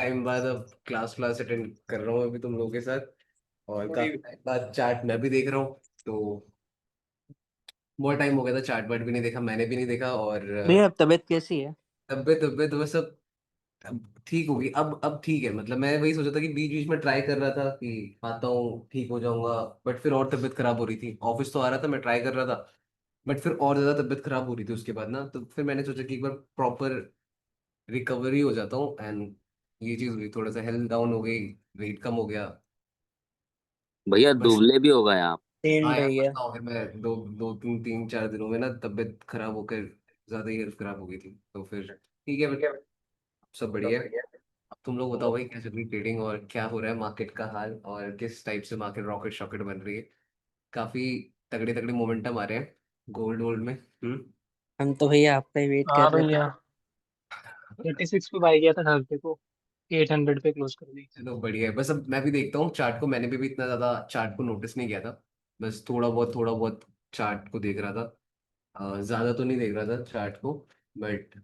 Time बाद अब class class attend कर रहा हूँ अभी तुम लोगों के साथ। और काफी टाइम बाद चार्ट मैं भी देख रहा हूँ तो बहुत टाइम हो गया था, चार्ट वार्ट भी नहीं देखा, मैंने भी नहीं देखा। और भैया अब तबीयत कैसी है? तबियत तबियत वो सब अब ठीक होगी। अब ठीक है, मतलब मैं वही सोचा था कि बीच बीच में ट्राई कर रहा था कि आता हूँ ठीक हो जाऊंगा, बट फिर और तबियत खराब हो रही थी। ऑफिस तो आ रहा था, मैं ट्राई कर रहा था, बट फिर और ज्यादा तबियत खराब हो रही थी उसके बाद ना। तो फिर मैंने सोचा कि एक बार प्रॉपर रिकवरी हो जाता हूँ। एंड ये चीज हुई, थोड़ा सा हेल्थ डाउन हो गई, वेट कम हो गया। भैया बस दुबले भी हो गए आप। सेम हाँ यार, भैया। बताओ, फिर मैं दो दो तीन तीन चार दिनों में ना तबीयत खराब होकर ज्यादा ही हेल्थ खराब हो गई थी। तो फिर ठीक है, बट सब बढ़िया है। अब तुम लोग बताओ भाई, क्या चल रही ट्रेडिंग और क्या हो रहा है मार्केट का हाल, और किस टाइप से मार्केट रॉकेट शॉकेट बन रही है। काफी तगड़े तगड़े मोमेंटम आ रहे हैं गोल्ड वोल्ड में। हम तो भैया आपका ही वेट कर हाँ रहे थे। भैया। 36 पे बाई किया था थर्सडे को, 800 पे क्लोज कर दी। चलो बढ़िया है। बस अब मैं भी देखता हूँ चार्ट को, मैंने भी इतना ज्यादा चार्ट को नोटिस नहीं किया था। बस थोड़ा बहुत चार्ट को देख रहा था। ज्यादा तो नहीं देख रहा था चार्ट को, बट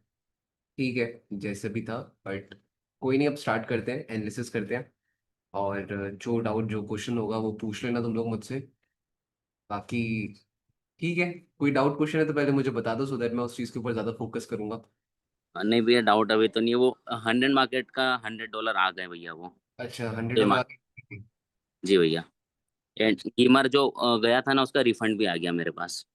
ठीक है जैसे भी था। बट कोई नहीं, अब स्टार्ट करते हैं, एनालिसिस करते हैं। और जो डाउट जो क्वेश्चन होगा वो पूछ लेना तुम लोग मुझसे। बाकी ठीक है, कोई डाउट क्वेश्चन है तो पहले मुझे बता दो, सो दैट मैं उस चीज़ के ऊपर ज़्यादा फोकस करूंगा। नहीं भैया डाउट अभी तो नहीं है, वो 100 मार्केट का $100 आ गए भैया वो। अच्छा, $100 कीमत। आ गए। जी भैया। एंड कीमर जो गया था ना उसका रिफंड भी आ गया मेरे पास।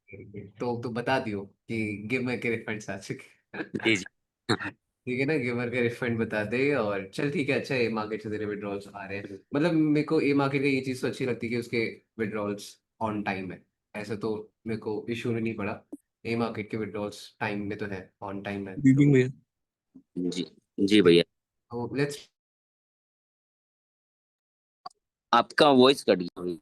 तो बता दियो कि गिव के रिफंड आ चुके। जी जी। ठीक है ना, गिवर का रिफंड बता दे। और चल ठीक है, अच्छा, ए मार्केट से तेरे विड्रॉल्स आ रहे हैं। मतलब मेरे को ए मार्केट का ये चीज़ तो अच्छी लगती है कि उसके विड्रॉल्स ऑन टाइम है। ऐसा तो मेरे को इशू नहीं पड़ा। ए मार्केट के विड्रॉल्स टाइम में तो है, ऑन टाइम है बीबिंग तो भैया। जी जी ठीक भैया। है। तो लेट्स आपका वॉइस कट गया भैया।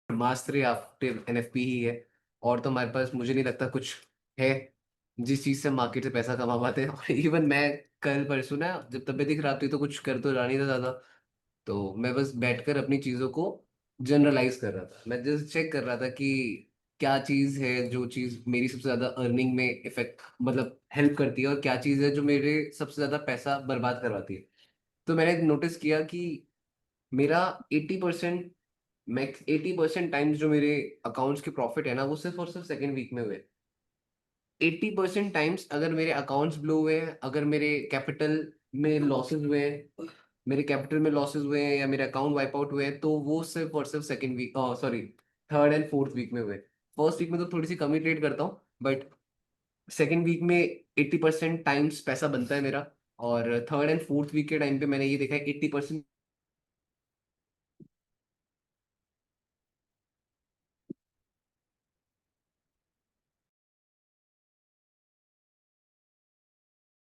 मास्टरी एक्टिव एनएफपी ही है। और तो हमारे पास मुझे नहीं लगता कुछ है जिस चीज से मार्केट से पैसा कमा पाते हैं। और इवन मैं कल परसों ना, जब तबीयत ही खराब थी तो कुछ कर तो रहा नहीं था ज्यादा। तो मैं बस बैठकर अपनी चीजों को जनरलाइज कर रहा था। मैं जस्ट चेक कर रहा था कि क्या चीज है जो चीज मेरी सबसे ज्यादा अर्निंग में इफेक्ट मतलब हेल्प करती है, और क्या चीज है जो मेरे सबसे ज्यादा पैसा बर्बाद करवाती है। तो मैंने नोटिस किया कि मेरा 80%, मैक्स 80% टाइम्स जो मेरे अकाउंट्स के प्रॉफिट है ना, वो सिर्फ और सिर्फ सेकेंड वीक में हुए। 80% टाइम्स अगर मेरे अकाउंट्स ब्लो हुए हैं, अगर मेरे कैपिटल में लॉसेस हुए हैं, मेरे कैपिटल में लॉसेस हुए हैं, या मेरे अकाउंट वाइप आउट हुए हैं, तो वो सिर्फ और सिर्फ second week, sorry, third and fourth week में हुए। फर्स्ट वीक में तो थोड़ी सी कमी ट्रेड करता हूँ, बट सेकेंड वीक में 80% टाइम्स पैसा बनता है मेरा। और थर्ड एंड फोर्थ वीक के टाइम पे मैंने ये देखा है 80%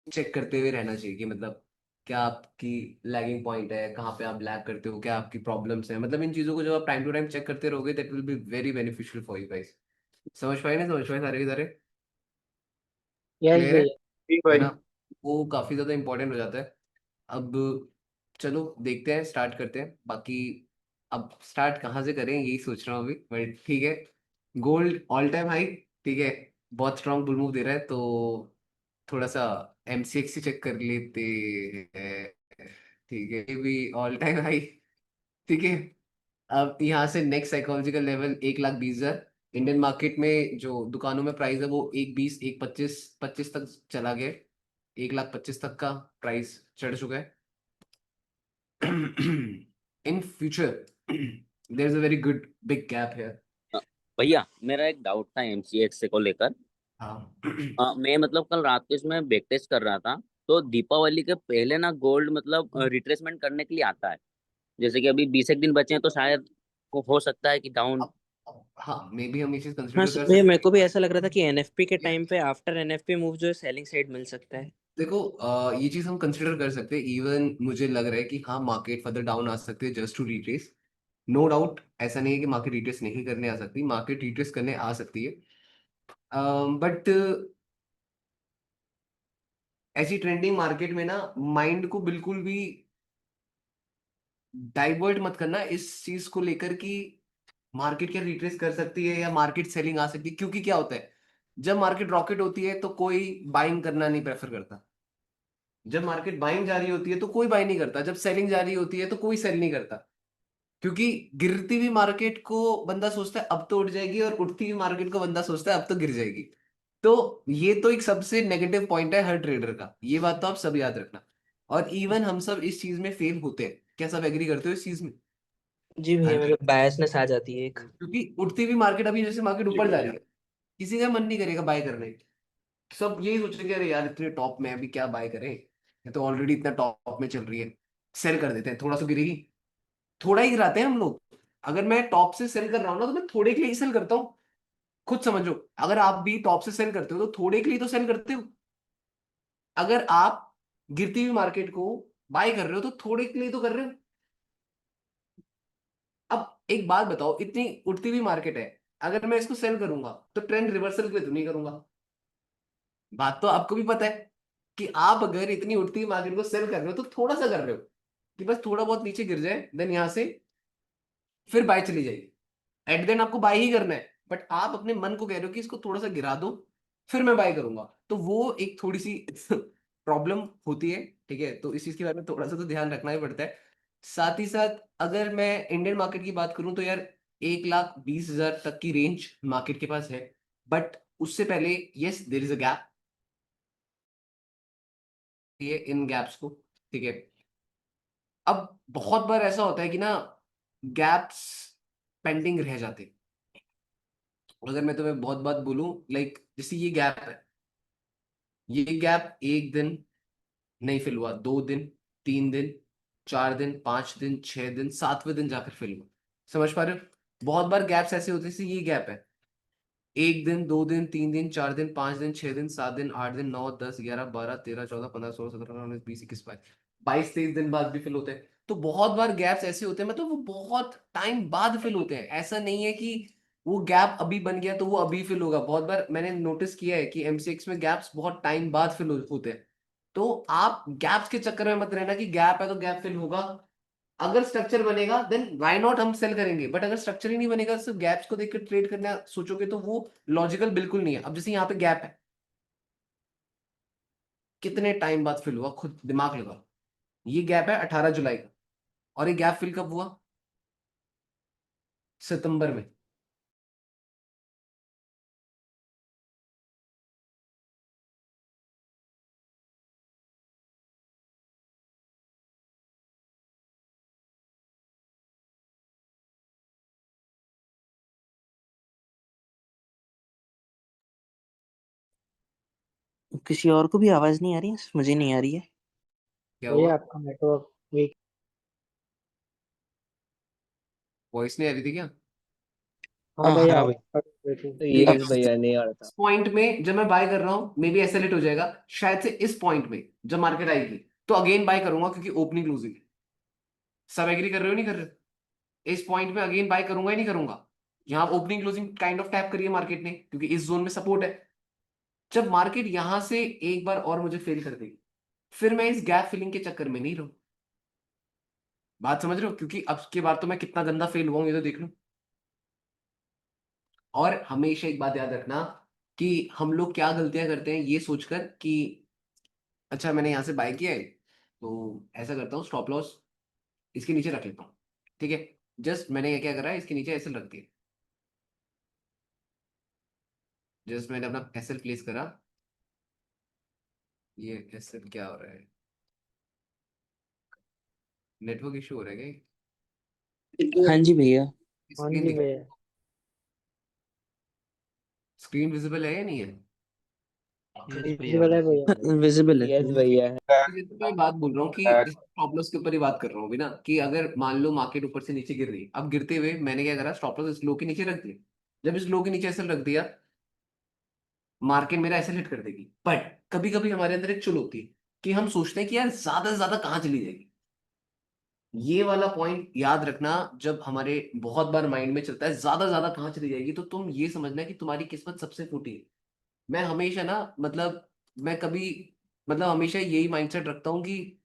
चेक करते हुए रहना चाहिए कि मतलब क्या आपकी लैगिंग पॉइंट है, कहाँ पे आप लैग करते हो, क्या आपकी प्रॉब्लम्स हैं। मतलब इन चीज़ों को जब आप टाइम टू टाइम चेक करते रहोगे, that will be very beneficial for you guys. समझ पाए, नहीं समझ पाए, सारे के सारे यस क्लियर भैया। ठीक है भाई। ना। वो काफ़ी ज़्यादा इंपॉर्टेंट हो जाता है। अब चलो देखते हैं, स्टार्ट करते हैं। बाकी अब स्टार्ट कहाँ से करें यही सोच रहा हूँ अभी, बट ठीक है। गोल्ड ऑल टाइम हाई, ठीक है, बहुत स्ट्रांग बुल मूव दे रहा है। तो थोड़ा सा एमसीएक्स चेक कर लेते हैं। ठीक है, ये भी ऑल टाइम हाई। ठीक है, अब यहाँ से next psychological level 1,20,000। Indian market में जो दुकानों में प्राइस है वो 1,20, 1,25, 25 तक चला गया। 1,25,000 तक का प्राइस चढ़ चुका है। In future there is a very good big gap है। भैया मेरा एक डाउट था एमसीएक्स को लेकर। हाँ। मैं मतलब कल रात को इसमें बैक टेस्ट कर रहा था। तो दीपावली के पहले ना गोल्ड मतलब रिट्रेसमेंट करने के लिए आता है। जैसे कि अभी 20 एक दिन बचे हैं तो शायद हो सकता है कि डाउन। हाँ, मे बी हम ये चीज हाँ कंसिडर कर भैया, मेरे सकते को भी ऐसा लग रहा था कि एनएफपी के हैं। टाइम पे आफ्टर एनएफपी मूव जो है सेलिंग साइड मिल सकता है। देखो, ये चीज हम कंसिडर कर सकते हैं। इवन मुझे लग रहा है कि हाँ, मार्केट फर्दर डाउन आ सकते हैं just to retrace. No doubt, ऐसा नहीं है कि मार्केट रिट्रेस नहीं करने आ सकती, मार्केट रिट्रेस करने आ सकती है। बट ऐसी ट्रेंडिंग मार्केट में ना, माइंड को बिल्कुल भी डाइवर्ट मत करना इस चीज को लेकर कि मार्केट क्या रिट्रेस कर सकती है या मार्केट सेलिंग आ सकती है। क्योंकि क्या होता है, जब मार्केट रॉकेट होती है तो कोई बाइंग करना नहीं प्रेफर करता। जब मार्केट बाइंग जा रही होती है तो कोई बाई नहीं करता। जब सेलिंग जा रही होती है तो कोई सेल नहीं करता। क्योंकि गिरती हुई मार्केट को बंदा सोचता है अब तो उठ जाएगी, और उठती हुई मार्केट को बंदा सोचता है अब तो गिर जाएगी। तो ये तो एक सबसे नेगेटिव पॉइंट है हर ट्रेडर का, ये बात तो आप सब याद रखना। और इवन हम सब इस चीज में फेल होते हैं। क्या सब एग्री करते हो इस चीज में? जी भैया, मेरे बायसनेस आ जाती है एक। क्योंकि उठती हुई मार्केट, अभी जैसे मार्केट ऊपर जा रही है, किसी का मन नहीं करेगा बाय करने की। सब यही सोचेंगे अरे यार इतने टॉप में है, अभी क्या बाय करें, ये तो ऑलरेडी इतना टॉप में चल रही है, सेल कर देते हैं, थोड़ा सा गिरेगी। थोड़ा ही गिराते हैं हम लोग। अगर मैं टॉप से सेल कर रहा हूँ ना तो मैं थोड़े के लिए ही सेल करता हूँ। खुद समझो, अगर आप भी टॉप से सेल करते हो तो थोड़े के लिए तो सेल करते हो। अगर आप गिरती हुई मार्केट को बाय कर रहे हो तो थोड़े के लिए तो कर रहे हो। अब एक बात बताओ, इतनी उठती हुई मार्केट है, अगर मैं इसको सेल करूंगा तो ट्रेंड रिवर्सल के लिए तो नहीं करूंगा। बात तो आपको भी पता है कि आप अगर इतनी उठती हुई मार्केट को सेल कर रहे हो तो थोड़ा सा कर रहे हो कि बस थोड़ा बहुत नीचे गिर जाए, देन यहां से फिर बाय चली जाएगी। एट देन आपको बाय ही करना है, बट आप अपने मन को कह रहे हो कि इसको थोड़ा सा गिरा दो फिर मैं बाय करूंगा। तो वो एक थोड़ी सी प्रॉब्लम होती है। ठीक है, तो इस चीज के बारे में थोड़ा सा तो ध्यान रखना ही पड़ता है। साथ ही साथ अगर मैं इंडियन मार्केट की बात करूं तो यार 1,20,000 तक की रेंज मार्केट के पास है। बट उससे पहले yes there is a gap, ये इन गैप्स को। ठीक है, अब बहुत बार ऐसा होता है कि ना गैप्स पेंडिंग रह जाते हैं। अगर मैं तुम्हें बहुत बात बोलूं, लाइक जैसे ये गैप है, ये गैप एक दिन नहीं फिल हुआ, 2 दिन, 3 दिन, 4 दिन, 5 दिन, 6 दिन, 7वें दिन जाकर फिल हुआ। समझ पा रहे हो? बहुत बार गैप्स ऐसे होते हैं, जैसे ये गैप है, 1 दिन, 2 दिन, 3 दिन, 4 दिन, 5 दिन, 6 दिन, 7 दिन, 8 दिन, 9, 10, 11, 12, 13, 14, 15, 16, 17, 18, 19, 20, 21, 22, 22, 23 दिन बाद भी फिल होते हैं। तो बहुत बार गैप्स ऐसे होते हैं, मतलब वो बहुत टाइम बाद फिल होते हैं। ऐसा नहीं है कि वो गैप अभी बन गया तो वो अभी फिल होगा। बहुत बार मैंने नोटिस किया है कि एमसीएक्स में गैप्स बहुत टाइम बाद फिल होते हैं। तो आप गैप्स के चक्कर में मत रहना कि गैप है तो गैप फिल होगा। अगर स्ट्रक्चर बनेगा देन व्हाई नॉट, हम सेल करेंगे। बट अगर स्ट्रक्चर ही नहीं बनेगा, सिर्फ गैप्स को देखकर ट्रेड करना सोचोगे तो वो लॉजिकल बिल्कुल नहीं है। अब जैसे यहाँ पे गैप है, कितने टाइम बाद फिल हुआ, खुद दिमाग लगा। ये गैप है 18 जुलाई का, और ये गैप फिल कब हुआ? सितंबर में। किसी और को भी आवाज नहीं आ रही है? मुझे नहीं आ रही है। क्या भैया हुआ? आपका नेटवर्क वीक। वॉइस नहीं आ रही थी क्या? हाँ भैया हाँ आप भाई। तो ठीक है, ये भैया नहीं आ रहा था। इस पॉइंट में जब मैं बाय कर रहा हूँ मे बी ऐसा लेट हो जाएगा, शायद से इस पॉइंट में जब मार्केट आएगी तो अगेन बाय करूंगा, क्योंकि ओपनिंग लूजिंग है। सब एग्री कर रहे हो नहीं कर रहे हो? इस पॉइंट में अगेन बाय करूंगा ही नहीं करूंगा? यहाँ opening closing kind of tap करी है मार्केट ने, क्योंकि इस जोन में सपोर्ट है। जब मार्केट यहां से एक बार और मुझे फेल कर देगी, फिर मैं इस गैप फिलिंग के चक्कर में नहीं रहूं। बात समझ रहे हो? क्योंकि अब की बार तो मैं कितना गंदा फेल हुआ हूं ये तो देख लो। और हमेशा एक बात याद रखना कि हम लोग क्या गलतियां करते हैं ये सोचकर कि अच्छा मैंने यहाँ से बाय किया है तो ऐसा करता हूँ, स्टॉप लॉस इसके नीचे रख लेता हूँ। ठीक है, जस्ट मैंने ये क्या करा है, इसके नीचे ऐसे रख दिया। जस्ट मैंने अपना एसएल प्लेस करा। ये एसएल क्या हो रहा है? नेटवर्क इशू हो रहा है क्या? हाँ जी भैया। हाँ स्क्रीन जी दिख, भैया। स्क्रीन विजिबल है या नहीं है? विजिबल है भैया। विजिबल है। यस भैया है। ये तो मैं बात बोल रहा हूँ कि स्टॉप लॉस के ऊपर ही बात कर रहा हूँ अभी ना, कि अगर मान लो मार्केट ऊपर से नीचे गिर रही, अब गिरते हुए मैंने क्या करा, स्टॉप लॉस इस लो के नीचे रख दिया। जब इस लो के नीचे ऐसे रख दिया, मार्केट मेरा ऐसे हिट कर देगी। बट कभी कभी हमारे अंदर एक चुल होती है कि हम सोचते हैं कि यार ज्यादा से ज्यादा कहाँ चली जाएगी। ये वाला पॉइंट याद रखना। जब हमारे बहुत बार माइंड में चलता है ज्यादा से ज्यादा कहाँ चली जाएगी, तो तुम ये समझना कि तुम्हारी किस्मत सबसे फूटी है। मैं हमेशा ना, मतलब मैं कभी, मतलब हमेशा यही माइंडसेट रखता हूँ कि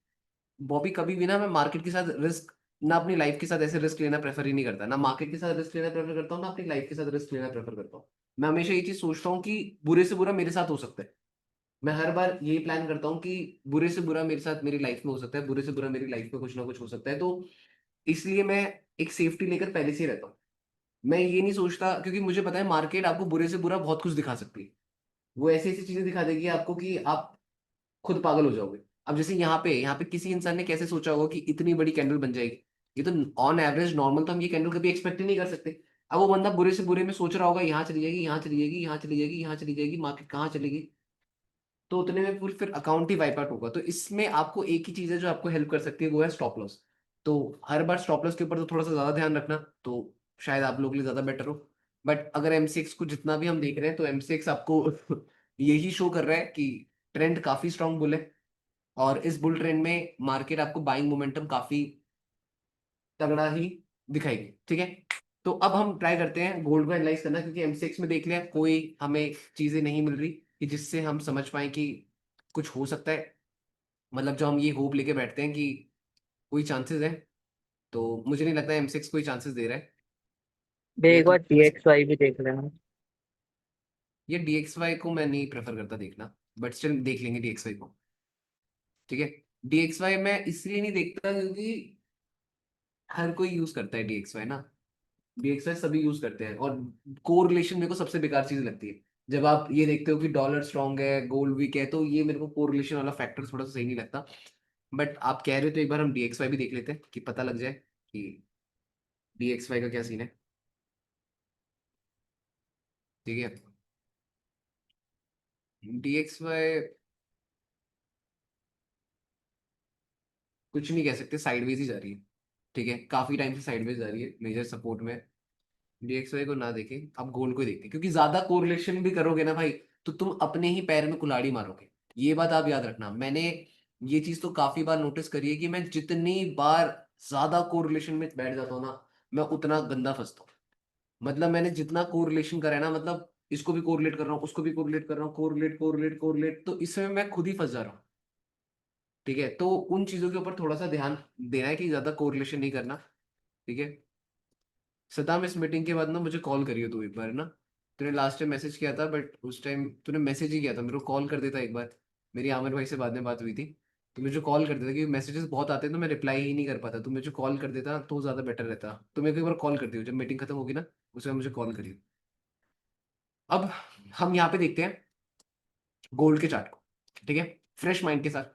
बॉबी कभी भी ना, मैं मार्केट के साथ रिस्क, ना अपनी लाइफ के साथ ऐसे रिस्क लेना प्रेफर ही नहीं करता। ना मार्केट के साथ रिस्क लेना प्रेफर करता हूँ, ना अपनी लाइफ के साथ रिस्क लेना प्रेफर करता हूँ। मैं हमेशा ये चीज सोचता हूँ कि बुरे से बुरा मेरे साथ हो सकता है। मैं हर बार यही प्लान करता हूँ कि बुरे से बुरा मेरे साथ मेरी लाइफ में हो सकता है, बुरे से बुरा मेरी लाइफ में कुछ ना कुछ हो सकता है। तो इसलिए मैं एक सेफ्टी लेकर पहले से ही रहता हूँ। मैं ये नहीं सोचता, क्योंकि मुझे पता है मार्केट आपको बुरे से बुरा बहुत कुछ दिखा सकती है। वो ऐसी ऐसी चीजें दिखा देगी आपको कि आप खुद पागल हो जाओगे। अब जैसे यहाँ पे किसी इंसान ने कैसे सोचा होगा कि इतनी बड़ी कैंडल बन जाएगी। ये तो ऑन एवरेज नॉर्मल तो हम ये कैंडल कभी एक्सपेक्ट ही नहीं कर सकते। अब वो बंदा बुरे से बुरे में सोच रहा होगा यहाँ चली जाएगी, यहाँ चली जाएगी, यहाँ चली जाएगी, यहाँ चली जाएगी, मार्केट कहाँ चलेगी। तो उतने में पूरी फिर अकाउंट ही वाइप आउट होगा। तो इसमें आपको एक ही चीज है जो आपको हेल्प कर सकती है, वो है स्टॉप लॉस। तो हर बार स्टॉप लॉस के ऊपर तो थोड़ा सा ज्यादा ध्यान रखना, तो शायद आप लोगों के लिए ज्यादा बेटर हो। बट अगर M6 को जितना भी हम देख रहे हैं तो M6 आपको यही शो कर रहा है कि ट्रेंड काफी स्ट्रांग बुल है। और इस बुल ट्रेंड में मार्केट आपको बाइंग मोमेंटम काफी तगड़ा ही दिखाएगी। ठीक है, तो अब हम ट्राई करते हैं गोल्ड को एनालाइज करना, क्योंकि M6 में देख लिया कोई हमें चीजें नहीं मिल रही कि जिससे हम समझ पाए कि कुछ हो सकता है। मतलब जो हम ये होप लेके बैठते हैं कि कोई चांसेस है, तो मुझे नहीं लगता M6 कोई चांसेस दे रहा है। भैया या एक तो बार DXY भी देख लेना। ये DXY को मैं नहीं प्रेफर करता देखना, बट स्टिल देख लेंगे DXY को। ठीक है, DXY मैं इसलिए नहीं देखता क्योंकि हर कोई यूज करता है DXY ना। DXY सभी यूज करते हैं, और कोरिलेशन मेरे को सबसे बेकार चीज लगती है। जब आप ये देखते हो कि डॉलर स्ट्रांग है, गोल्ड वीक है, तो ये मेरे को कोरिलेशन वाला फैक्टर थोड़ा सा सही नहीं लगता। बट आप कह रहे हो तो एक बार हम DXY भी देख लेते हैं कि पता लग जाए कि DXY का क्या सीन है। ठीक है, DXY कुछ नहीं कह सकते, साइडवेज ही जा रही है। ठीक है, काफी टाइम से साइडवेज जा रही है, मेजर सपोर्ट में। DXY को ना देखें, आप गोल्ड को ही देखते, क्योंकि ज्यादा कोरिलेशन भी करोगे ना भाई, तो तुम अपने ही पैर में कुल्हाड़ी मारोगे। ये बात आप याद रखना। मैंने ये चीज तो काफी बार नोटिस करी है कि मैं जितनी बार ज्यादा कोरिलेशन में बैठ जाता हूँ ना, मैं उतना गंदा फंसता हूँ। मतलब मैंने जितना कोरिलेशन करा है ना, मतलब इसको भी कोरिलेट कर रहा हूँ, उसको भी कोरिलेट कर रहा हूँ, कोरिलेट कोरिलेट कोरिलेट, तो इसमें मैं खुद ही फंस जा रहा हूँ। ठीक है, तो उन चीजों के ऊपर थोड़ा सा ध्यान देना है कि ज्यादा कोरिलेशन नहीं करना। ठीक है, सदाम इस मीटिंग के बाद ना मुझे कॉल करियो तू एक बार ना। तूने लास्ट टाइम मैसेज किया था, बट उस टाइम तूने मैसेज ही किया था, मेरे को कॉल कर देता एक बार। मेरी आमिर भाई से बाद में बात हुई थी, तो मुझे कॉल कर देता, क्योंकि मैसेजेस बहुत आते हैं तो मैं रिप्लाई ही नहीं कर पाता। तो मुझे कॉल कर देता तो ज़्यादा बेटर रहता। तो मेरे को एक बार कॉल कर दियो जब मीटिंग खत्म होगी ना, उसके बाद मुझे कॉल करियो। अब हम यहाँ पे देखते हैं गोल्ड के चार्ट को। ठीक है, फ्रेश माइंड के साथ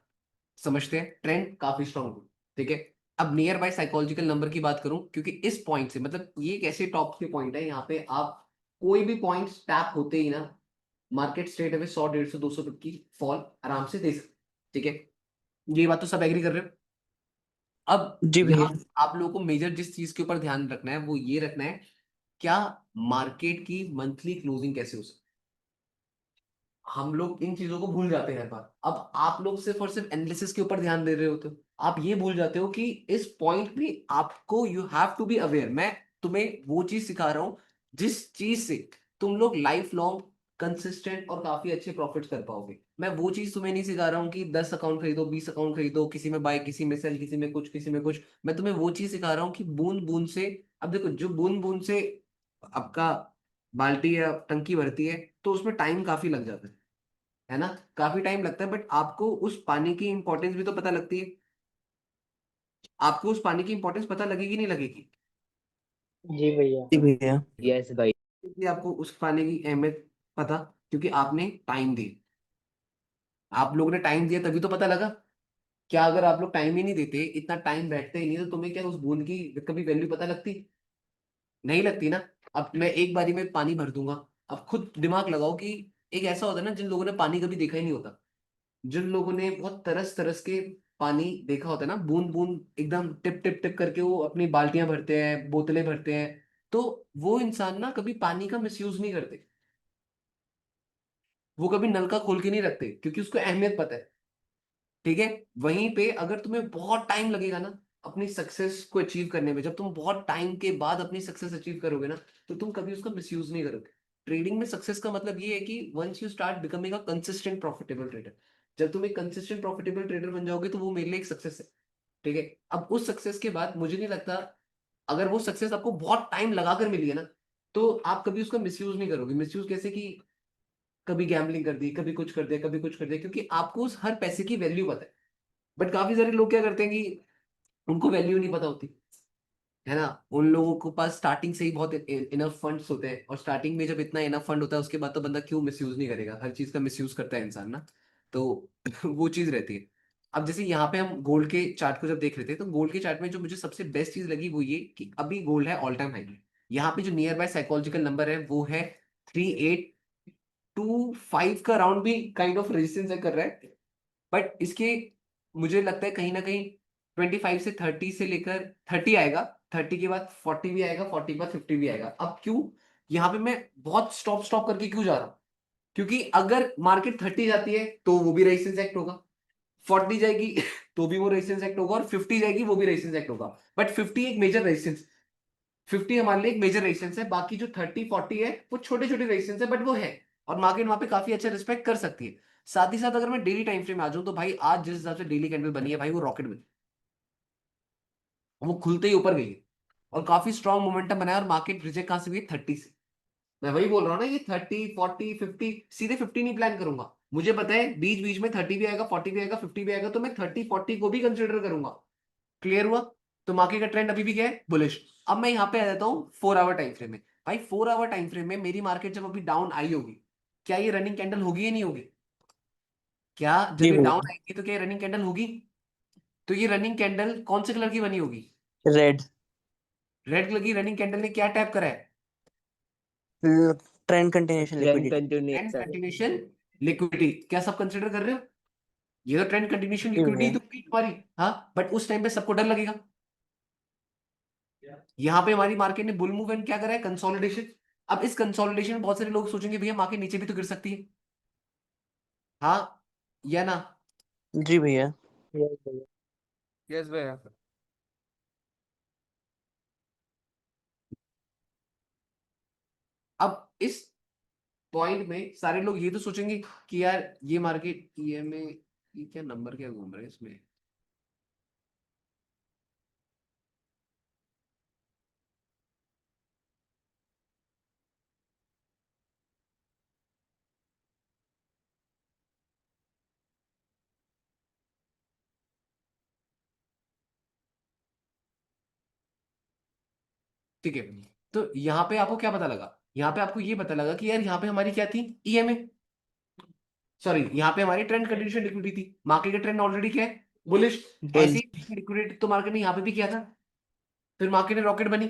समझते हैं, ट्रेंड काफी स्ट्रांग हो। ठीक है, अब नियर बाय साइकोलॉजिकल नंबर की बात करूं, क्योंकि इस पॉइंट से मतलब ये एक ऐसे टॉप के पॉइंट है, यहाँ पे आप कोई भी पॉइंट टैप होते ही ना, मार्केट स्ट्रेट अवे 100 150 200 पिप की फॉल आराम से दे सकते। ठीक है, ये बात तो सब एग्री कर रहे हो। अब जी यहाँ भैया। आप लोगों को मेजर जिस चीज के ऊपर ध्यान रखना है वो ये रखना है, क्या मार्केट की मंथली क्लोजिंग कैसे हो सकती है। हम लोग इन चीजों को भूल जाते हैं हर बार। अब आप लोग सिर्फ और सिर्फ एनालिसिस के ऊपर ध्यान दे रहे होते हो, आप ये भूल जाते हो कि इस पॉइंट पे आपको you have to be aware. मैं तुम्हें वो चीज सिखा रहा हूं जिस चीज से तुम लोग लाइफ लॉन्ग कंसिस्टेंट और काफी अच्छे प्रॉफिट कर पाओगे। मैं वो चीज तुम्हें नहीं सिखा रहा हूँ कि 10 अकाउंट खरीदो, 20 अकाउंट खरीदो, किसी में बाय, किसी में सेल, किसी में कुछ, किसी में कुछ। मैं तुम्हें वो चीज सिखा रहा हूँ कि बूंद बूंद से, अब देखो जो बूंद बूंद से आपका बाल्टी या टंकी भरती है, तो उसमें टाइम काफी लग जाता है ना, काफी टाइम लगता है। बट आपको उस पानी की इंपॉर्टेंस भी तो पता लगती है। आपको उस पानी की इंपॉर्टेंस पता लगेगी नहीं लगेगी? जी भैया। जी भैया। यस भाई। क्योंकि आपको उस पानी की अहमियत पता, क्योंकि आपने टाइम दी। आप लोगों ने टाइम दिया तभी तो पता लगा। क्या अगर आप लोग टाइम ही नहीं देते, इतना टाइम बैठते ही नहीं, तो तुम्हें क्या उस बूंद की कभी वैल्यू पता लगती? नहीं लगती ना। अब मैं एक बारी में पानी भर दूंगा। अब खुद दिमाग लगाओ कि एक ऐसा होता है ना, जिन लोगों ने पानी कभी देखा ही नहीं होता, जिन लोगों ने बहुत तरस तरस के पानी देखा होता है ना, बूंद बूंद एकदम टिप टिप टिप करके वो अपनी बाल्टियां भरते हैं, बोतलें भरते हैं, तो वो इंसान ना कभी पानी का मिसयूज नहीं करते। वो कभी नल का खोल के नहीं रखते, क्योंकि उसको अहमियत पता है। ठीक है, वहीं पे अगर तुम्हें बहुत टाइम लगेगा ना अपनी सक्सेस को अचीव करने में, जब तुम बहुत टाइम के बाद अपनी सक्सेस अचीव करोगे ना, तो तुम कभी उसका मिसयूज नहीं करोगे। ट्रेडिंग में सक्सेस का मतलब ये है कि once you start becoming a consistent profitable trader, जब तुम एक कंसिस्टेंट प्रॉफिटेबल ट्रेडर बन जाओगे, तो वो मेरे लिए एक सक्सेस है। ठीक है, अब उस सक्सेस के बाद मुझे नहीं लगता, अगर वो सक्सेस आपको बहुत टाइम लगाकर मिली है ना, तो आप कभी उसका मिसयूज नहीं करोगे। मिसयूज कैसे कि कभी गैम्बलिंग कर दी, कभी कुछ कर दिया, कभी कुछ कर दिया, क्योंकि आपको उस हर पैसे की वैल्यू पता है। बट काफी सारे लोग क्या करते हैं कि उनको वैल्यू नहीं पता होती, है ना। उन लोगों के पास स्टार्टिंग से ही बहुत इनफ फंड्स होते हैं, और स्टार्टिंग में जब इतना इनफ फंड होता है उसके बाद तो बंदा क्यों मिसयूज नहीं करेगा, हर चीज का मिसयूज करता है इंसान ना। तो वो चीज रहती है। अब जैसे यहाँ पे हम गोल्ड के चार्ट को जब देख रहे थे, तो गोल्ड के चार्ट में जो मुझे सबसे बेस्ट चीज लगी वो ये कि अभी गोल्ड है ऑल टाइम हाई में। यहाँ पे जो नियर बाय साइकोलॉजिकल नंबर है वो है 3825 का राउंड भी काइंड ऑफ रेजिस्टेंस कर रहा है। बट इसके मुझे लगता है कहीं ना कहीं 25 से 30 से लेकर 30 आएगा, 30 के बाद 40 भी आएगा, 40 के बाद 50 भी आएगा। अब क्यों यहाँ पे मैं बहुत स्टॉप स्टॉप करके क्यों जा रहा हूँ, क्योंकि अगर मार्केट 30 जाती है तो वो भी रेजिस्टेंस एक्ट होगा, 40 जाएगी तो भी वो रेजिस्टेंस एक्ट होगा, और 50 जाएगी वो भी रेजिस्टेंस एक्ट होगा। बट 50 एक मेजर रेजिस्टेंस, 50 हमारे लिए एक मेजर रेजिस्टेंस है, बाकी जो 30 40 है वो छोटे छोटे रेजिस्टेंस है, बट वो है। और मार्केट वहां पे काफी अच्छा रिस्पेक्ट कर सकती है। साथ ही साथ अगर मैं डेली टाइम फ्रेम में आ जाऊं तो भाई आज जिस हिसाब से डेली कैंडल बनी है भाई, वो रॉकेट बनी, वो खुलते ही ऊपर गई है और काफी स्ट्रॉन्ग मोमेंटम बनाया, और मार्केट रिजेक्ट कहां से हुई? 30 से। मैं वही बोल रहा हूँ ना, ये 30 40 50, सीधे 50 नहीं प्लान करूंगा। मुझे पता है बीच बीच में 30 भी आएगा, 40 भी आएगा, 50 भी आएगा, तो मैं 30 40 को भी कंसिडर करूंगा। क्लियर हुआ? तो मार्केट का ट्रेंड अभी भी क्या है? बुलिश। अब मैं यहाँ पे आ जाता हूँ 4 आवर टाइम फ्रेम में। भाई 4 आवर टाइम फ्रेम में मेरी मार्केट जब अभी डाउन आई होगी, क्या ये रनिंग कैंडल होगी या नहीं होगी? क्या जी जब ये डाउन भैया। आएगी तो क्या ये रनिंग कैंडल होगी? तो ये रनिंग कैंडल कौन से कलर की बनी होगी? रेड। रेड कलर की रनिंग कैंडल ने क्या टैप करा है? Trend continuation trend liquidity. Trend continuation. Continuation liquidity. क्या सब कंसिडर कर रहे हो? ये तो ट्रेंड कंटिन्यूशन जी लिक्विडिटी भैया। तो होगी हमारी। हाँ, बट उस टाइम पे सबको डर लगेगा। यहाँ पे हमारी मार्केट ने बुल मूव एंड क्या करा है? कंसोलिडेशन। अब इस कंसोलिडेशन में बहुत सारे लोग सोचेंगे भैया मार्केट नीचे भी तो गिर सकती है, हाँ या ना। जी भैया। यस भैया। यस भैया। अब इस पॉइंट में सारे लोग ये तो सोचेंगे कि यार ये मार्केट ईएमए, ये क्या नंबर क्या घूम रहा है इसमें? ठीक है, तो यहाँ पे आपको क्या पता लगा? यहाँ पे आपको ये पता लगा कि यार यहाँ पे हमारी क्या थी? ईएमए, सॉरी यहाँ पे हमारी ट्रेंड कंडीशन लिक्विडिटी थी। मार्केट का ट्रेंड ऑलरेडी क्या है? बुलिश। बुल। ऐसी लिक्विडिटी तो मार्केट ने यहाँ पे भी किया था, फिर मार्केट ने रॉकेट बनी,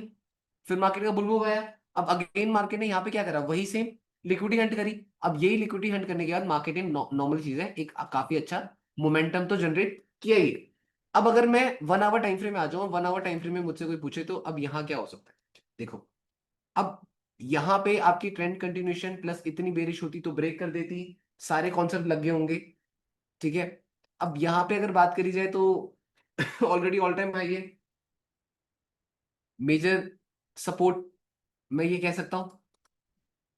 फिर मार्केट का बुल मूव आया। अब अगेन मार्केट ने यहाँ पे क्या करा? वही सेम लिक्विडिटी हंट करी। अब यही लिक्विडिटी हंट करने के बाद मार्केट ने नॉर्मल चीज है, एक काफी अच्छा मोमेंटम तो जनरेट किया ही है। अब अगर मैं 1 आवर टाइम फ्रेम में आ जाऊं, 1 आवर टाइम फ्रेम में मुझसे कोई पूछे तो अब यहाँ क्या हो सकता है? देखो, अब यहाँ पे आपकी ट्रेंड कंटिन्यूशन प्लस इतनी बेरिश होती तो ब्रेक कर देती, सारे कॉन्सेप्ट लग गए होंगे। ठीक है, अब यहाँ पे अगर बात करी जाए तो ऑलरेडी ऑल टाइम हाई है, मेजर सपोर्ट मैं ये कह सकता हूँ,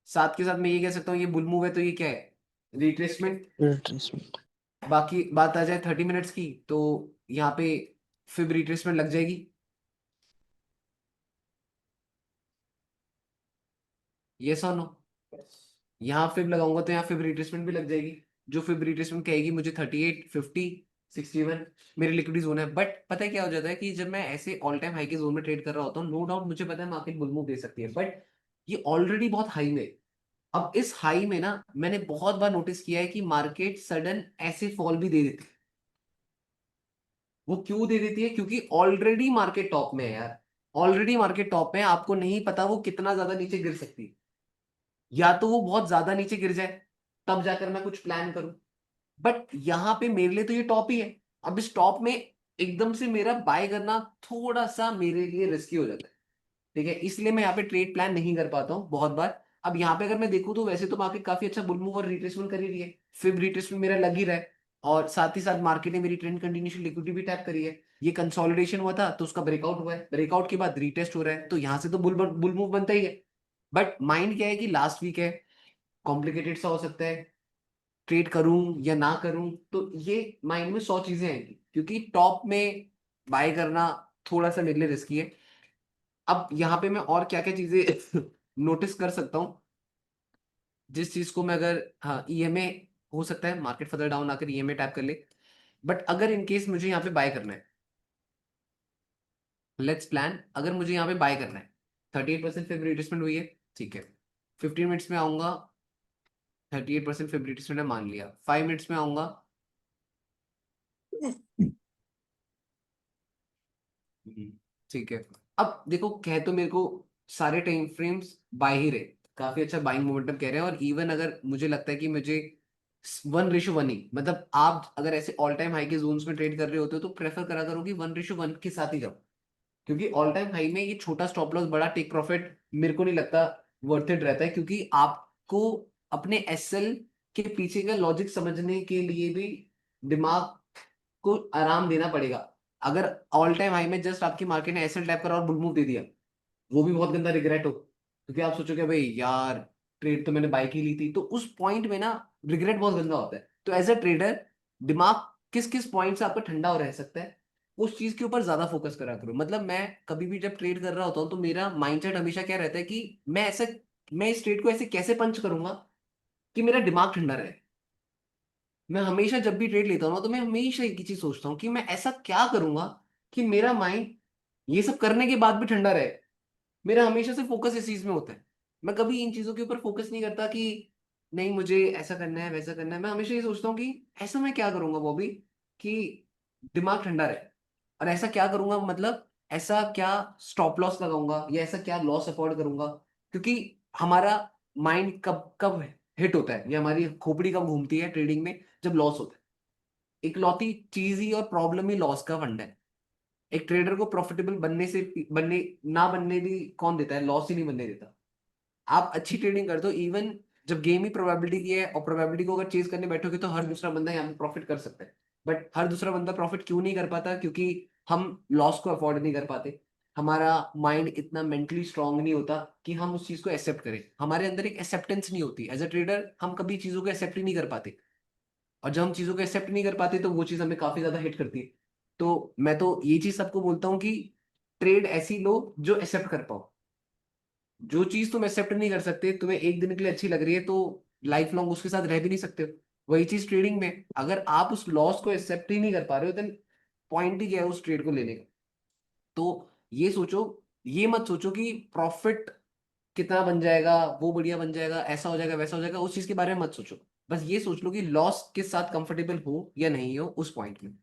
साथ के साथ मैं ये कह सकता हूँ ये बुल मूव है, तो ये क्या है? रिट्रेसमेंट। रिट्रेसमेंट। बाकी बात आ जाए 30 मिनट्स की, तो यहाँ पे फिर रिट्रेसमेंट लग जाएगी। यस और नो? यहाँ फिर लगाऊंगा तो यहाँ फिर रिट्रेसमेंट भी लग जाएगी, जो फिर रिट्रेसमेंट कहेगी मुझे 38 50 61 मेरी लिक्विडिटी जोन है। बट पता है क्या हो जाता है कि जब मैं ऐसे ऑल टाइम हाई के जोन में ट्रेड कर रहा होता हूँ, नो डाउट मुझे पता है मार्केट बुल मूव दे सकती है, बट ये ऑलरेडी बहुत हाई में। अब इस हाई में ना मैंने बहुत बार नोटिस किया है कि मार्केट सडन ऐसे फॉल भी दे देती है। वो क्यों दे देती है? क्योंकि ऑलरेडी मार्केट टॉप में है यार, ऑलरेडी मार्केट टॉप में है, आपको नहीं पता वो कितना ज्यादा नीचे गिर सकती है। या तो वो बहुत ज्यादा नीचे गिर जाए तब जाकर मैं कुछ प्लान करूं, बट यहाँ पे मेरे लिए तो ये टॉप ही है। अब इस टॉप में एकदम से मेरा बाय करना थोड़ा सा मेरे लिए रिस्की हो जाता है। ठीक है, इसलिए मैं यहाँ पे ट्रेड प्लान नहीं कर पाता हूँ बहुत बार। अब यहाँ पे अगर मैं देखूँ तो वैसे तो मार्केट काफी अच्छा बुल मूव और रिट्रेसमेंट कर ही रही है, फिर रिट्रेसमेंट मेरा लग ही रहा है, और साथ ही साथ मार्केट ने मेरी ट्रेंड कंटिन्यूशन लिक्विडिटी भी टैप करी है। ये कंसोलिडेशन हुआ था तो उसका ब्रेकआउट हुआ है, ब्रेकआउट के बाद रीटेस्ट हो रहा है, तो यहाँ से तो बुल मूव बनता ही है। बट माइंड क्या है कि लास्ट वीक है, कॉम्प्लिकेटेड सा हो सकता है, ट्रेड करूं या ना करूं, तो ये माइंड में 100 चीजें आएंगी, क्योंकि टॉप में बाय करना थोड़ा सा मेरे लिए रिस्की है। अब यहाँ पे मैं और क्या क्या चीजें नोटिस कर सकता हूँ जिस चीज को मैं अगर, हाँ ईएमए हो सकता है मार्केट फर्दर डाउन आकर ईएमए टैप कर ले, बट अगर इन केस मुझे यहाँ पे बाय करना है, लेट्स प्लान, अगर मुझे यहाँ पे बाय करना है 38% फेवरेट रिट्रेसमेंट हुई है, ठीक है, 15 मिनट्स में आऊंगा, 38% फेवरेट रिट्रेसमेंट मान लिया, 5 मिनट्स में आऊंगा, ठीक है। अब देखो कह तो मेरे को सारे टाइम फ्रेम्स बाय ही रहे, काफी अच्छा बाइंग मोमेंटम कह रहे हैं, और इवन अगर मुझे लगता है कि मुझे 1:1 ही, मतलब आप अगर ऐसे ऑल टाइम हाई के जोन्स में ट्रेड कर रहे होते हो तो प्रेफर करा करो कि 1:1 के साथ ही जाओ, क्योंकि ऑल टाइम हाई में ये छोटा स्टॉप लॉस बड़ा टेक प्रॉफिट मेरे को नहीं लगता वर्थ इट रहता है, क्योंकि आपको अपने एसएल के पीछे का लॉजिक समझने के लिए भी दिमाग को आराम देना पड़ेगा। अगर ऑल टाइम हाई में जस्ट आपकी मार्केट ने एसएल टैप करा और बुल मूव दे दिया, वो भी बहुत गंदा रिग्रेट हो, क्योंकि आप सोचोगे भाई यार ट्रेड तो मैंने बाइक ही ली थी, तो उस पॉइंट में ना रिग्रेट बहुत गंदा होता है। तो एज अ ट्रेडर दिमाग किस किस पॉइंट से आपका ठंडा हो रह सकता है, उस चीज के ऊपर ज्यादा फोकस करा करो। मतलब मैं कभी भी जब ट्रेड कर रहा होता हूँ तो मेरा माइंडसेट हमेशा क्या रहता है कि मैं इस ट्रेड को ऐसे कैसे पंच करूंगा कि मेरा दिमाग ठंडा रहे। मैं हमेशा जब भी ट्रेड लेता हूँ ना तो मैं हमेशा एक ही चीज सोचता हूँ कि मैं ऐसा क्या करूंगा कि मेरा माइंड ये सब करने के बाद भी ठंडा रहे। मेरा हमेशा से फोकस इस चीज में होता है, मैं कभी इन चीजों के ऊपर फोकस नहीं करता कि नहीं मुझे ऐसा करना है वैसा करना है। मैं हमेशा ये सोचता हूँ कि ऐसा मैं क्या करूंगा बॉबी कि दिमाग ठंडा रहे, और ऐसा क्या करूंगा, मतलब ऐसा क्या स्टॉप लॉस लगाऊंगा या ऐसा क्या लॉस अफोर्ड करूंगा, क्योंकि हमारा माइंड कब कब हिट होता है या हमारी खोपड़ी कब घूमती है ट्रेडिंग में, जब लॉस होता है। इकलौती चीज ही और प्रॉब्लम ही लॉस का फंड है। एक ट्रेडर को प्रॉफिटेबल बनने ना बनने भी कौन देता है, लॉस ही नहीं बनने देता। आप अच्छी ट्रेडिंग कर दो, इवन जब गेम ही प्रोबेबिलिटी की है और प्रोबेबिलिटी को अगर चेज करने बैठोगे तो हर दूसरा बंदा यहाँ पे प्रॉफिट कर सकता है, बट हर दूसरा बंदा प्रॉफिट क्यों नहीं कर पाता, क्योंकि हम लॉस को अफोर्ड नहीं कर पाते। हमारा माइंड इतना मेंटली स्ट्रांग नहीं होता कि हम उस चीज को एक्सेप्ट करें, हमारे अंदर एक एक्सेप्टेंस नहीं होती। एज अ ट्रेडर हम कभी चीजों को एक्सेप्ट ही नहीं कर पाते, और जब हम चीजों को एक्सेप्ट नहीं कर पाते तो वो चीज हमें काफी ज्यादा हिट करती है। तो मैं तो ये चीज सबको बोलता हूँ कि ट्रेड ऐसी लो जो एक्सेप्ट कर पाओ। जो चीज तुम एक्सेप्ट नहीं कर सकते, तुम्हें एक दिन के लिए अच्छी लग रही है तो लाइफ लॉन्ग उसके साथ रह भी नहीं सकते हो। वही चीज ट्रेडिंग में, अगर आप उस लॉस को एक्सेप्ट ही नहीं कर पा रहे हो देन पॉइंट ही क्या है उस ट्रेड को लेने का। तो ये सोचो, ये मत सोचो कि प्रॉफिट कितना बन जाएगा, वो बढ़िया बन जाएगा, ऐसा हो जाएगा वैसा हो जाएगा, उस चीज के बारे में मत सोचो। बस ये सोच लो कि लॉस के साथ कंफर्टेबल हो या नहीं हो उस पॉइंट में।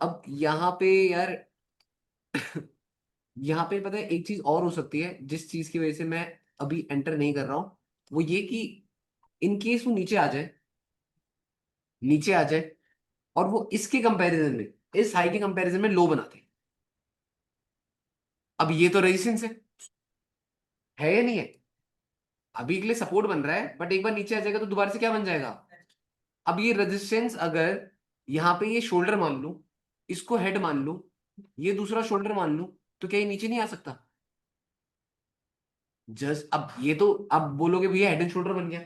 अब यहाँ पे यार यहाँ पे पता है एक चीज और हो सकती है जिस चीज की वजह से मैं अभी एंटर नहीं कर रहा हूँ, वो ये कि इन केस वो नीचे आ जाए और वो इसके कंपैरिजन में, इस हाई के कंपैरिजन में लो बनाते हैं। अब ये तो रेजिस्टेंस है या नहीं है, अभी के लिए सपोर्ट बन रहा है, बट एक बार नीचे आ जाएगा तो दोबारा से क्या बन जाएगा। अब ये रेजिस्टेंस अगर यहाँ पे ये शोल्डर मान लूं, इसको हेड मान लूं, ये दूसरा शोल्डर मान लूं, तो क्या ये नीचे नहीं आ सकता। जस्ट अब ये तो, अब बोलोगे भैया हेड एंड शोल्डर बन गया।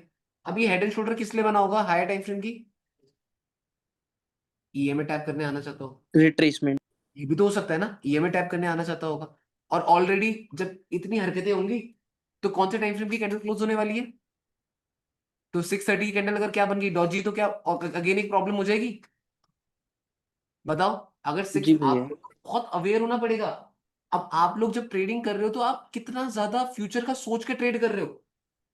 अब ये हेड एंड शोल्डर किस लिए बना होगा, हायर टाइम फ्रेम की ईएमए टैप करने आना चाहता हो। रिट्रेसमेंट। ये भी तो हो सकता है ना, ईएमए टैप करने आना चाहता होगा। और ऑलरेडी जब इतनी हरकतें होंगी तो कौन से टाइम फ्रेम की कैंडल क्लोज होने वाली है, तो 6:30 की कैंडल अगर क्या बन गई डॉजी, तो क्या अगेन एक प्रॉब्लम हो जाएगी। बताओ, अगर जी सिक्स, भैया। आप बहुत अवेयर होना पड़ेगा। अब आप लोग जब ट्रेडिंग कर रहे हो तो आप कितना ज्यादा फ्यूचर का सोच के ट्रेड कर रहे हो,